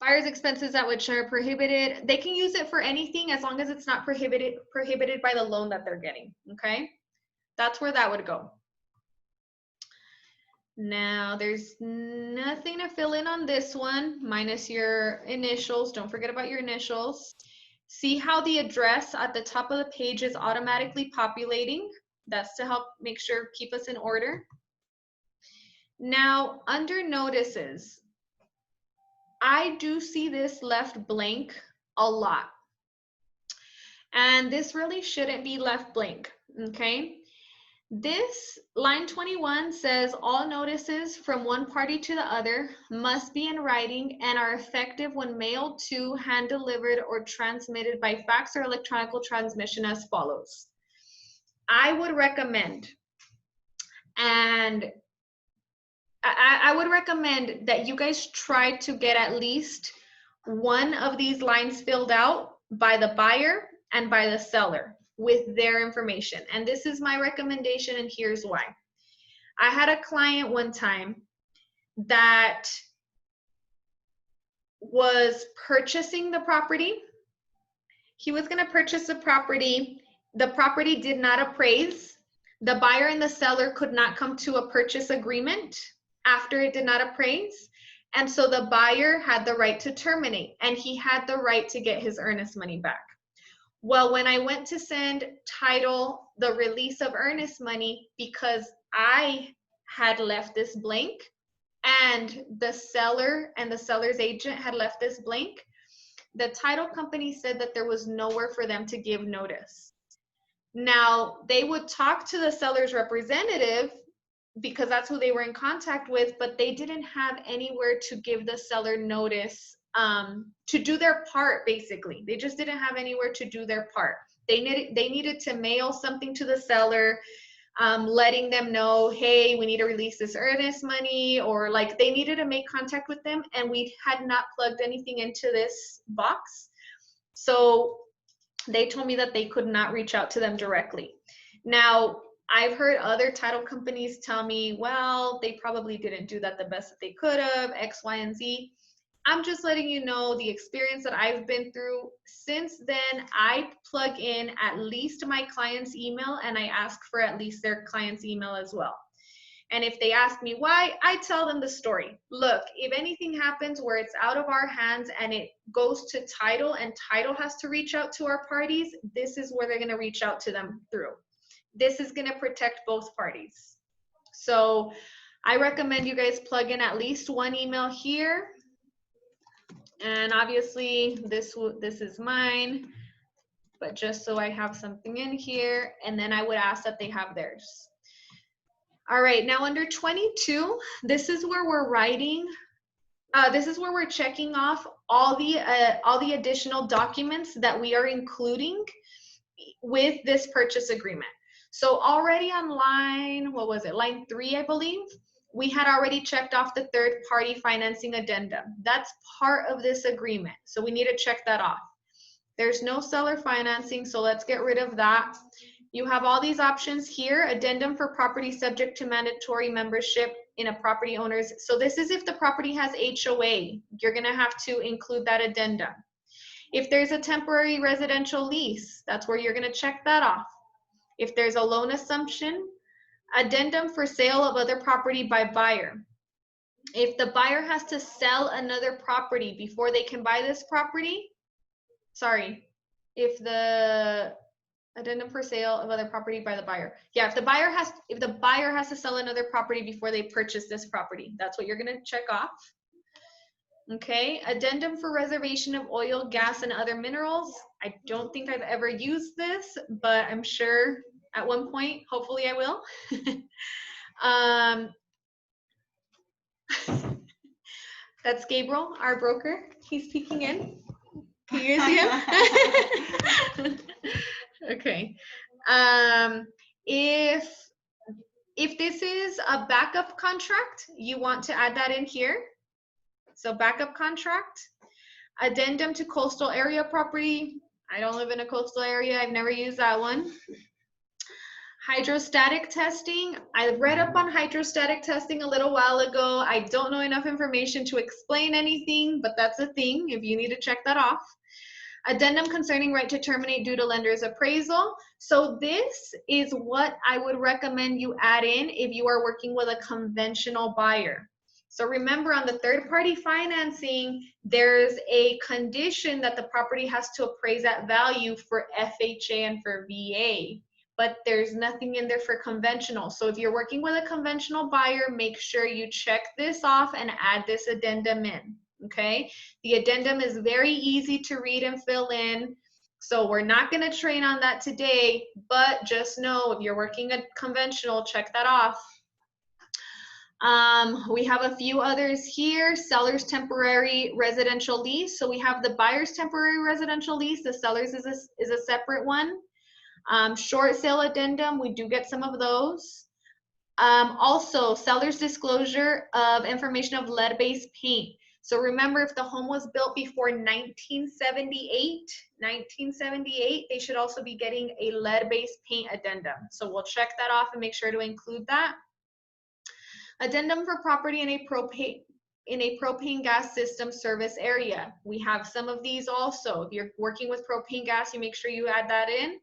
buyer's expenses that which are prohibited. They can use it for anything as long as it's not prohibited by the loan that they're getting, okay? That's where that would go. Now, there's nothing to fill in on this one, minus your initials. Don't forget about your initials. See how the address at the top of the page is automatically populating? That's to help make sure, keep us in order. Now, under notices, I do see this left blank a lot. And this really shouldn't be left blank, okay? This line 21 says all notices from one party to the other must be in writing and are effective when mailed to, hand delivered, or transmitted by fax or electronic transmission as follows. I would recommend, and I would recommend that you guys try to get at least one of these lines filled out by the buyer and by the seller with their information. And this is my recommendation, and here's why. I had a client one time that was purchasing the property. He was going to purchase the property. The property did not appraise. The buyer and the seller could not come to a purchase agreement after it did not appraise. And so the buyer had the right to terminate, and he had the right to get his earnest money back. Well, when I went to send title, the release of earnest money, because I had left this blank and the seller and the seller's agent had left this blank, the title company said that there was nowhere for them to give notice. Now, they would talk to the seller's representative because that's who they were in contact with, but they didn't have anywhere to give the seller notice to do their part, basically. They just didn't have anywhere to do their part. They needed to mail something to the seller, letting them know, hey, we need to release this earnest money, or like they needed to make contact with them, and we had not plugged anything into this box. So they told me that they could not reach out to them directly. Now, I've heard other title companies tell me, well, they probably didn't do that the best that they could have, X, Y, and Z. I'm just letting you know the experience that I've been through. Since then, I plug in at least my client's email, and I ask for at least their client's email as well. And if they ask me why, I tell them the story. Look, if anything happens where it's out of our hands and it goes to title and title has to reach out to our parties, this is where they're going to reach out to them through. This is going to protect both parties. So I recommend you guys plug in at least one email here. And obviously this is mine, but just so I have something in here, and then I would ask that they have theirs. All right, now under 22, this is where we're writing, this is where we're checking off all the additional documents that we are including with this purchase agreement. So already on line, what was it, line 3, I believe, we had already checked off the third-party financing addendum. That's part of this agreement, so we need to check that off. There's no seller financing, so let's get rid of that. You have all these options here. Addendum for property subject to mandatory membership in a property owner's. So this is if the property has HOA. You're going to have to include that addendum. If there's a temporary residential lease, that's where you're going to check that off. If there's a loan assumption, addendum for sale of other property by buyer. If the buyer has to sell another property before they can buy this property, sorry, if the addendum for sale of other property by the buyer. Yeah, if the buyer has to sell another property before they purchase this property, that's what you're going to check off. Okay, addendum for reservation of oil, gas, and other minerals. I don't think I've ever used this, but I'm sure at one point, hopefully I will. That's Gabriel, our broker. He's peeking in. Can you guys see him? Okay. If this is a backup contract, you want to add that in here. So backup contract, addendum to coastal area property. I don't live in a coastal area. I've never used that one. Hydrostatic testing. I read up on hydrostatic testing a little while ago. I don't know enough information to explain anything, but that's a thing if you need to check that off. Addendum concerning right to terminate due to lender's appraisal. So this is what I would recommend you add in if you are working with a conventional buyer. So remember, on the third-party financing, there's a condition that the property has to appraise at value for FHA and for VA, but there's nothing in there for conventional. So if you're working with a conventional buyer, make sure you check this off and add this addendum in, okay? The addendum is very easy to read and fill in. So we're not going to train on that today, but just know if you're working a conventional, check that off. We have a few others here. Seller's temporary residential lease. So we have the buyer's temporary residential lease. The seller's is a separate one. Short sale addendum, we do get some of those. Also, seller's disclosure of information of lead-based paint. So remember, if the home was built before 1978, they should also be getting a lead-based paint addendum. So we'll check that off and make sure to include that. Addendum for property in a propane gas system service area. We have some of these also. If you're working with propane gas, you make sure you add that in.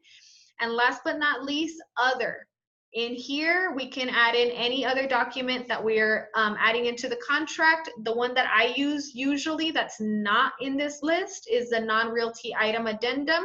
And last but not least, other. In here, we can add in any other document that we're adding into the contract. The one that I use usually that's not in this list is the non-realty item addendum.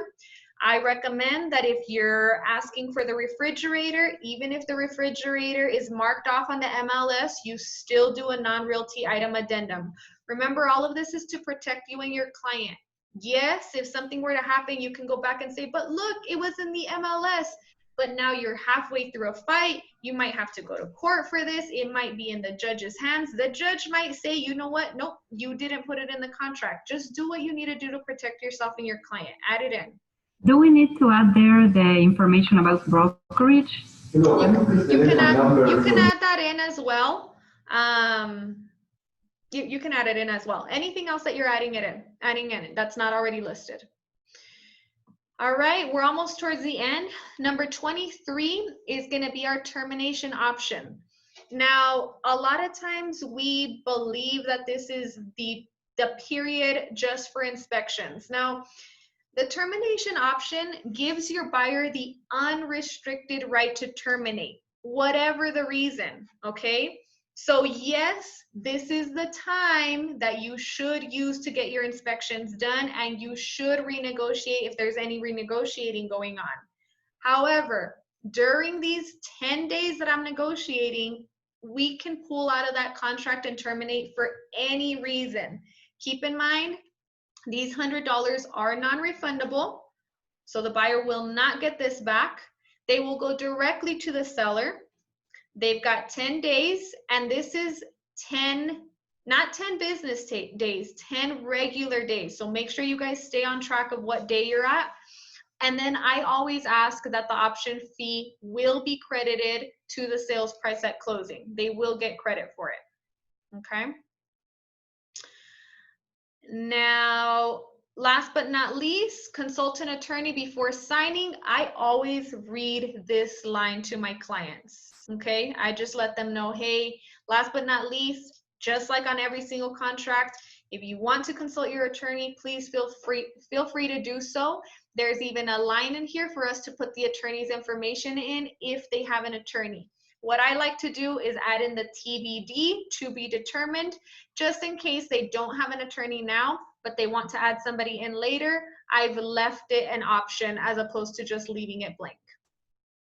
I recommend that if you're asking for the refrigerator, even if the refrigerator is marked off on the MLS, you still do a non-realty item addendum. Remember, all of this is to protect you and your client. Yes, if something were to happen, you can go back and say, but look, it was in the MLS. But now you're halfway through a fight. You might have to go to court for this. It might be in the judge's hands. The judge might say, you know what? Nope, you didn't put it in the contract. Just do what you need to do to protect yourself and your client. Add it in. Do we need to add there the information about brokerage? You can add that in as well. You can add it in as well. Anything else that you're adding in that's not already listed. All right, we're almost towards the end. Number 23 is going to be our termination option. Now, a lot of times we believe that this is the period just for inspections. Now, the termination option gives your buyer the unrestricted right to terminate, whatever the reason, okay? So yes, this is the time that you should use to get your inspections done, and you should renegotiate if there's any renegotiating going on. However, during these 10 days that I'm negotiating, we can pull out of that contract and terminate for any reason. Keep in mind, these $100 are non-refundable, so the buyer will not get this back. They will go directly to the seller. They've got 10 days, and this is 10, not 10 business days, 10 regular days. So make sure you guys stay on track of what day you're at. And then I always ask that the option fee will be credited to the sales price at closing. They will get credit for it, okay? Now, last but not least, consult an attorney before signing. I always read this line to my clients, okay? I just let them know, hey, last but not least, just like on every single contract, if you want to consult your attorney, please feel free to do so. There's even a line in here for us to put the attorney's information in if they have an attorney. What I like to do is add in the TBD, to be determined, just in case they don't have an attorney now, but they want to add somebody in later. I've left it an option as opposed to just leaving it blank.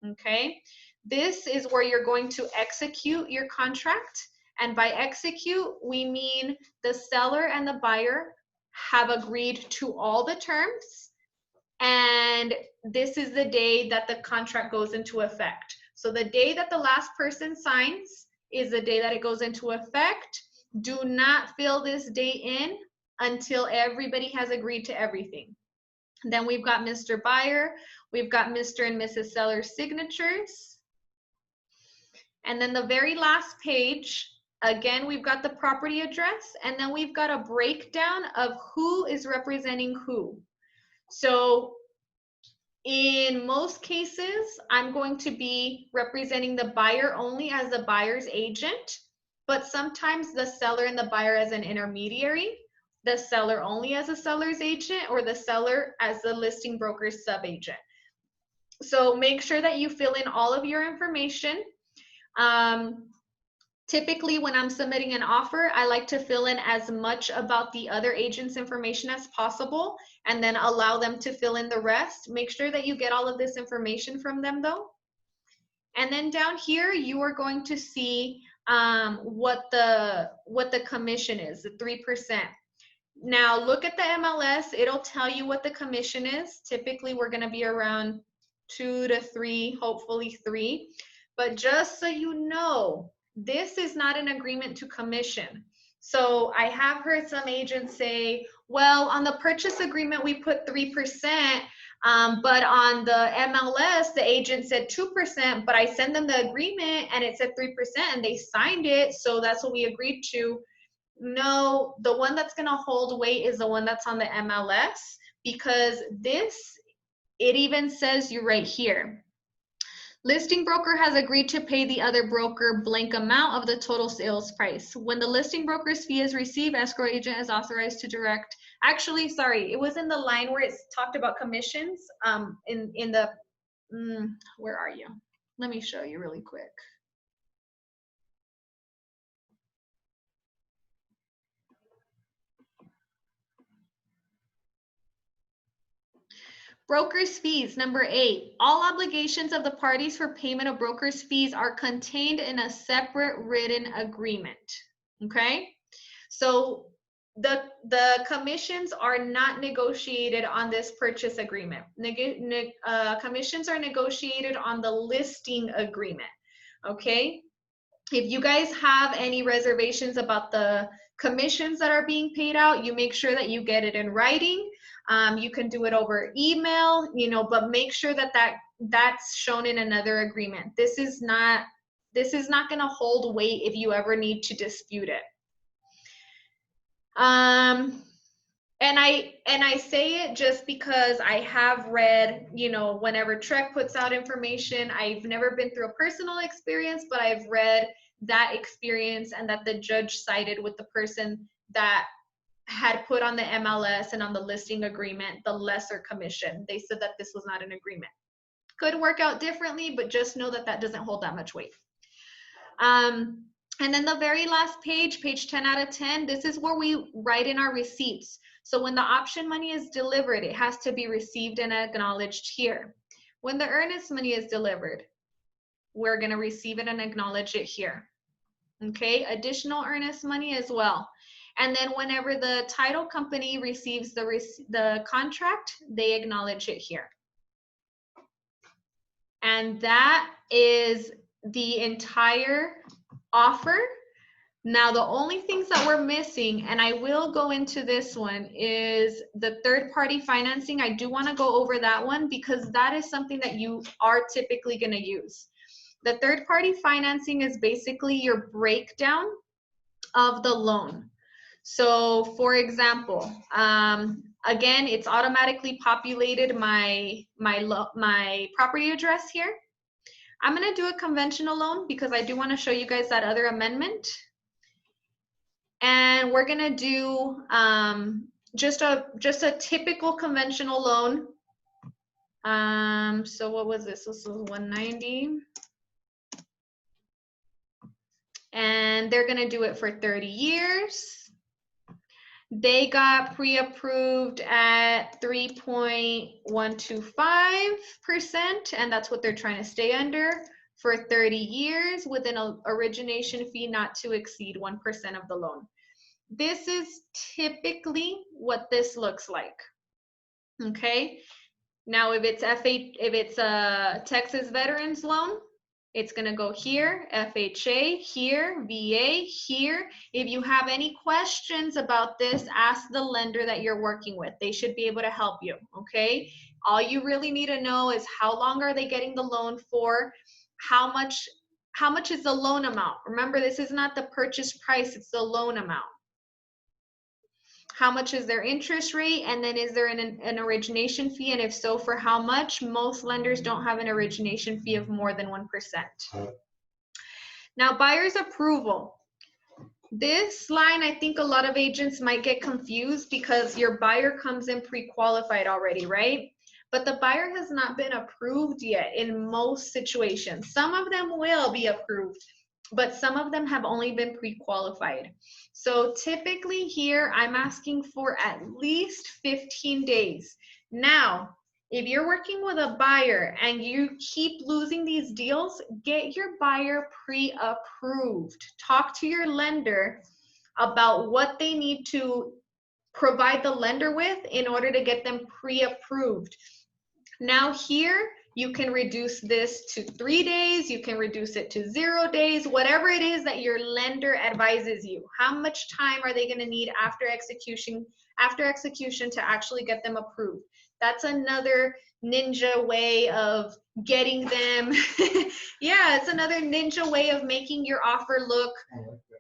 Okay, this is where you're going to execute your contract. And by execute, we mean the seller and the buyer have agreed to all the terms. And this is the day that the contract goes into effect. So the day that the last person signs is the day that it goes into effect. Do not fill this day in until everybody has agreed to everything. Then we've got Mr. Buyer, we've got Mr. and Mrs. Seller's signatures. And then the very last page, again, we've got the property address, and then we've got a breakdown of who is representing who. So in most cases, I'm going to be representing the buyer only as the buyer's agent, but sometimes the seller and the buyer as an intermediary, the seller only as a seller's agent or the seller as the listing broker's sub-agent. So make sure that you fill in all of your information. Typically, when I'm submitting an offer, I like to fill in as much about the other agent's information as possible and then allow them to fill in the rest. Make sure that you get all of this information from them though. And then down here, you are going to see what the commission is, the 3%. Now look at the MLS, it'll tell you what the commission is. Typically, we're gonna be around 2 to 3, hopefully 3. But just so you know, this is not an agreement to commission. So I have heard some agents say, well, on the purchase agreement, we put 3%, but on the MLS, the agent said 2%, but I sent them the agreement and it said 3% and they signed it. So that's what we agreed to. No, the one that's gonna hold weight is the one that's on the MLS, because this, it even says you right here. Listing broker has agreed to pay the other broker blank amount of the total sales price. When the listing broker's fee is received, escrow agent is authorized to direct. Actually, sorry, it was in the line where it's talked about commissions. In the, where are you? Let me show you really quick. Broker's fees, number 8. All obligations of the parties for payment of broker's fees are contained in a separate written agreement. Okay? So the commissions are not negotiated on this purchase agreement. Commissions are negotiated on the listing agreement. Okay? If you guys have any reservations about the commissions that are being paid out, you make sure that you get it in writing. You can do it over email, you know, but make sure that that's shown in another agreement. This is not going to hold weight if you ever need to dispute it. And I say it just because I have read, you know, whenever TREC puts out information, I've never been through a personal experience, but I've read that experience and that the judge sided with the person that had put on the MLS and on the listing agreement the lesser commission. They said that this was not an agreement. Could work out differently, but just know that that doesn't hold that much weight. And then the very last page, page 10 out of 10, this is where we write in our receipts. So when the option money is delivered, it has to be received and acknowledged here. When the earnest money is delivered, we're going to receive it and acknowledge it here. Okay, additional earnest money as well. And then whenever the title company receives the contract, they acknowledge it here. And that is the entire offer. Now, the only things that we're missing, and I will go into this one, is the third-party financing. I do want to go over that one because that is something that you are typically going to use. The third-party financing is basically your breakdown of the loan. So for example, again, it's automatically populated my property address here. I'm going to do a conventional loan because I do want to show you guys that other amendment. And we're going to do just a typical conventional loan. So what was this? This was 190. And they're going to do it for 30 years. They got pre-approved at 3.125%, and that's what they're trying to stay under for 30 years with an origination fee not to exceed 1% of the loan. This is typically what this looks like. Okay. Now, if it's a Texas Veterans loan, it's going to go here, FHA, here, VA, here. If you have any questions about this, ask the lender that you're working with. They should be able to help you, okay? All you really need to know is how long are they getting the loan for, how much is the loan amount. Remember, this is not the purchase price, it's the loan amount. How much is their interest rate, and then is there an origination fee, and if so, for how much? Most lenders don't have an origination fee of more than 1%. Now, buyer's approval. This line, I think a lot of agents might get confused because your buyer comes in pre-qualified already, right? But the buyer has not been approved yet in most situations. Some of them will be approved, but some of them have only been pre-qualified. So typically here, I'm asking for at least 15 days. Now, if you're working with a buyer and you keep losing these deals, get your buyer pre-approved. Talk to your lender about what they need to provide the lender with in order to get them pre-approved. Now here, you can reduce this to 3 days, you can reduce it to 0 days, whatever it is that your lender advises you. How much time are they gonna need after execution to actually get them approved? That's another ninja way of getting them. Yeah, it's another ninja way of making your offer look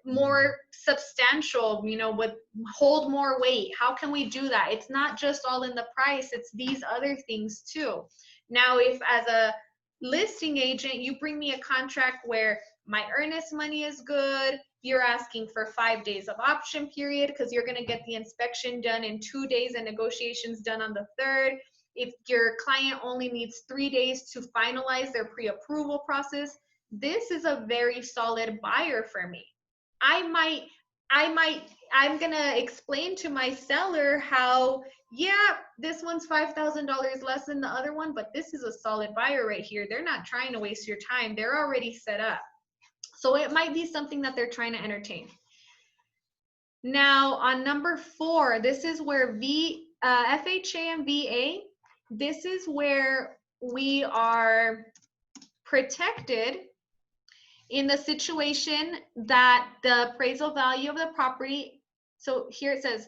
more substantial, you know, would hold more weight. How can we do that? It's not just all in the price, it's these other things too. Now, if as a listing agent, you bring me a contract where my earnest money is good, you're asking for 5 days of option period because you're going to get the inspection done in 2 days and negotiations done on the 3rd. If your client only needs 3 days to finalize their pre-approval process, this is a very solid buyer for me. I'm gonna explain to my seller how, yeah, this one's $5,000 less than the other one, but this is a solid buyer right here. They're not trying to waste your time. They're already set up. So it might be something that they're trying to entertain. Now on number 4, this is where FHA and VA, this is where we are protected in the situation that the appraisal value of the property, so here it says,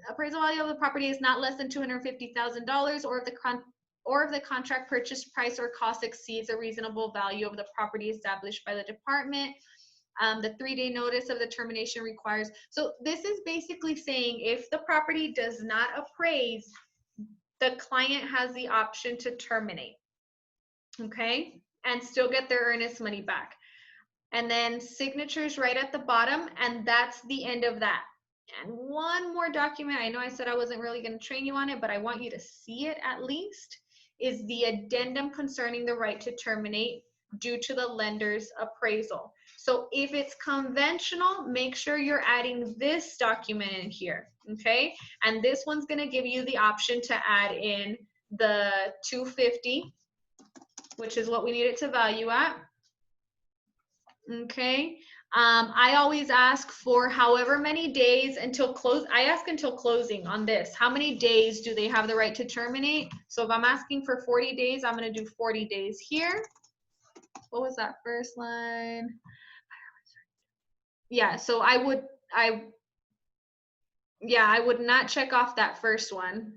appraisal value of the property is not less than $250,000 or if the contract purchase price or cost exceeds a reasonable value of the property established by the department. The 3-day notice of the termination requires. So this is basically saying if the property does not appraise, the client has the option to terminate, okay, and still get their earnest money back. And then signatures right at the bottom, and that's the end of that. And one more document, I know I said I wasn't really going to train you on it, but I want you to see it at least, is the addendum concerning the right to terminate due to the lender's appraisal. So if it's conventional, make sure you're adding this document in here, okay? And this one's going to give you the option to add in the $250,000, which is what we need it to value at. Okay. I always ask for however many days until close. I ask until closing on this. How many days do they have the right to terminate? So if I'm asking for 40 days, I'm going to do 40 days here. What was that first line? Yeah, so I would not check off that first one.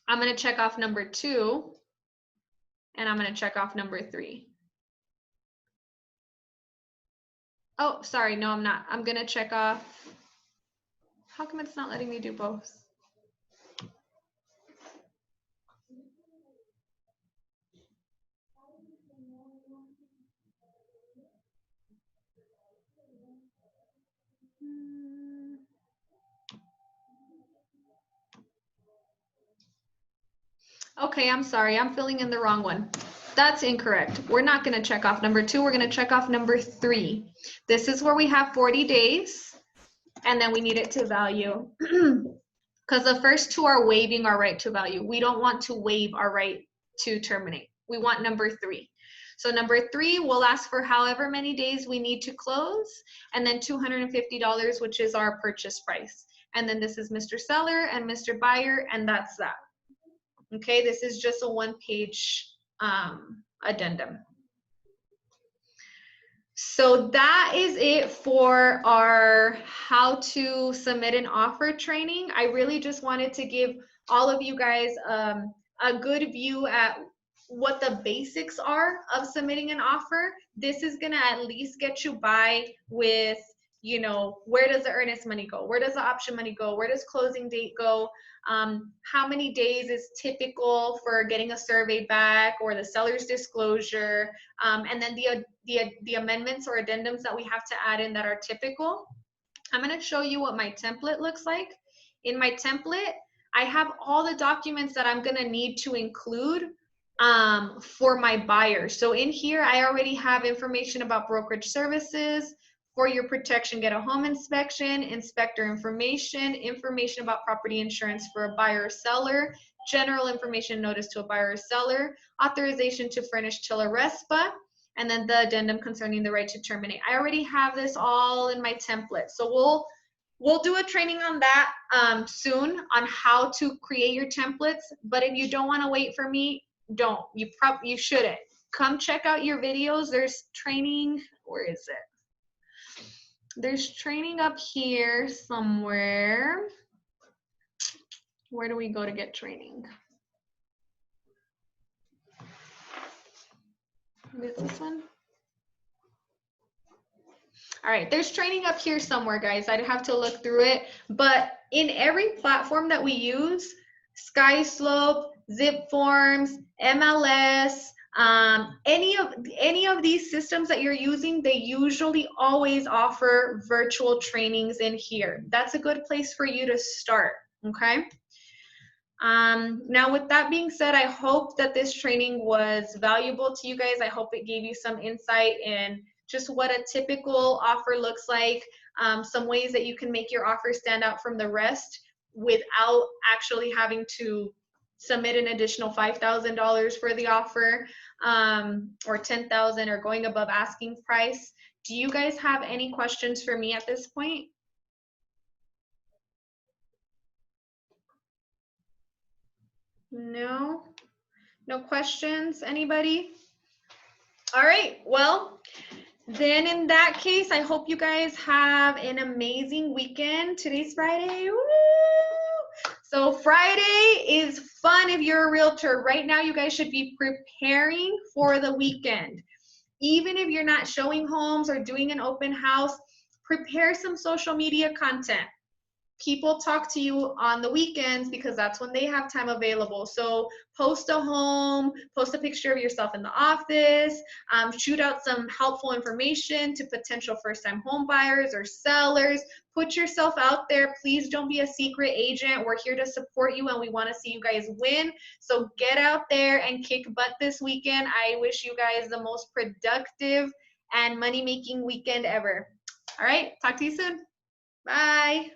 I'm going to check off number 2. And I'm going to check off number 3. Oh, sorry. No, I'm not. I'm going to check off. How come it's not letting me do both? Okay, I'm sorry. I'm filling in the wrong one. That's incorrect. We're not going to check off number 2. We're going to check off number 3. This is where we have 40 days, and then we need it to value. Because the first 2 are waiving our right to value. We don't want to waive our right to terminate. We want number 3. So number 3, we'll ask for however many days we need to close, and then $250, which is our purchase price. And then this is Mr. Seller and Mr. Buyer, and that's that. Okay, this is just a 1-page addendum. So that is it for our how to submit an offer training. I really just wanted to give all of you guys a good view at what the basics are of submitting an offer. This is gonna at least get you by with you know, where does the earnest money go? Where does the option money go? Where does closing date go? How many days is typical for getting a survey back or the seller's disclosure? And then the amendments or addendums that we have to add in that are typical. I'm going to show you what my template looks like. In my template, I have all the documents that I'm going to need to include for my buyer. So in here, I already have information about brokerage services. For your protection, get a home inspection, inspector information, information about property insurance for a buyer or seller, general information notice to a buyer or seller, authorization to furnish chiller RESPA, and then the addendum concerning the right to terminate. I already have this all in my template. So we'll do a training on that soon on how to create your templates. But if you don't want to wait for me, don't. You shouldn't. Come check out your videos. There's training. Where is it? There's training up here somewhere. Where do we go to get training? Is this one? All right, there's training up here somewhere, guys. I'd have to look through it. But in every platform that we use, SkySlope, ZipForms, MLS, any of these systems that you're using, they usually always offer virtual trainings in here. That's a good place for you to start, okay? Now with that being said, I hope that this training was valuable to you guys. I hope it gave you some insight in just what a typical offer looks like, some ways that you can make your offer stand out from the rest without actually having to submit an additional $5,000 for the offer, or $10,000, or going above asking price. Do you guys have any questions for me at this point? No? No questions? Anybody? All right, well, then in that case, I hope you guys have an amazing weekend. Today's Friday. Woo! So Friday is fun if you're a realtor. Right now, you guys should be preparing for the weekend. Even if you're not showing homes or doing an open house, prepare some social media content. People talk to you on the weekends because that's when they have time available. So post a home, post a picture of yourself in the office, shoot out some helpful information to potential first-time home buyers or sellers. Put yourself out there. Please don't be a secret agent. We're here to support you and we want to see you guys win. So get out there and kick butt this weekend. I wish you guys the most productive and money-making weekend ever. All right, talk to you soon. Bye.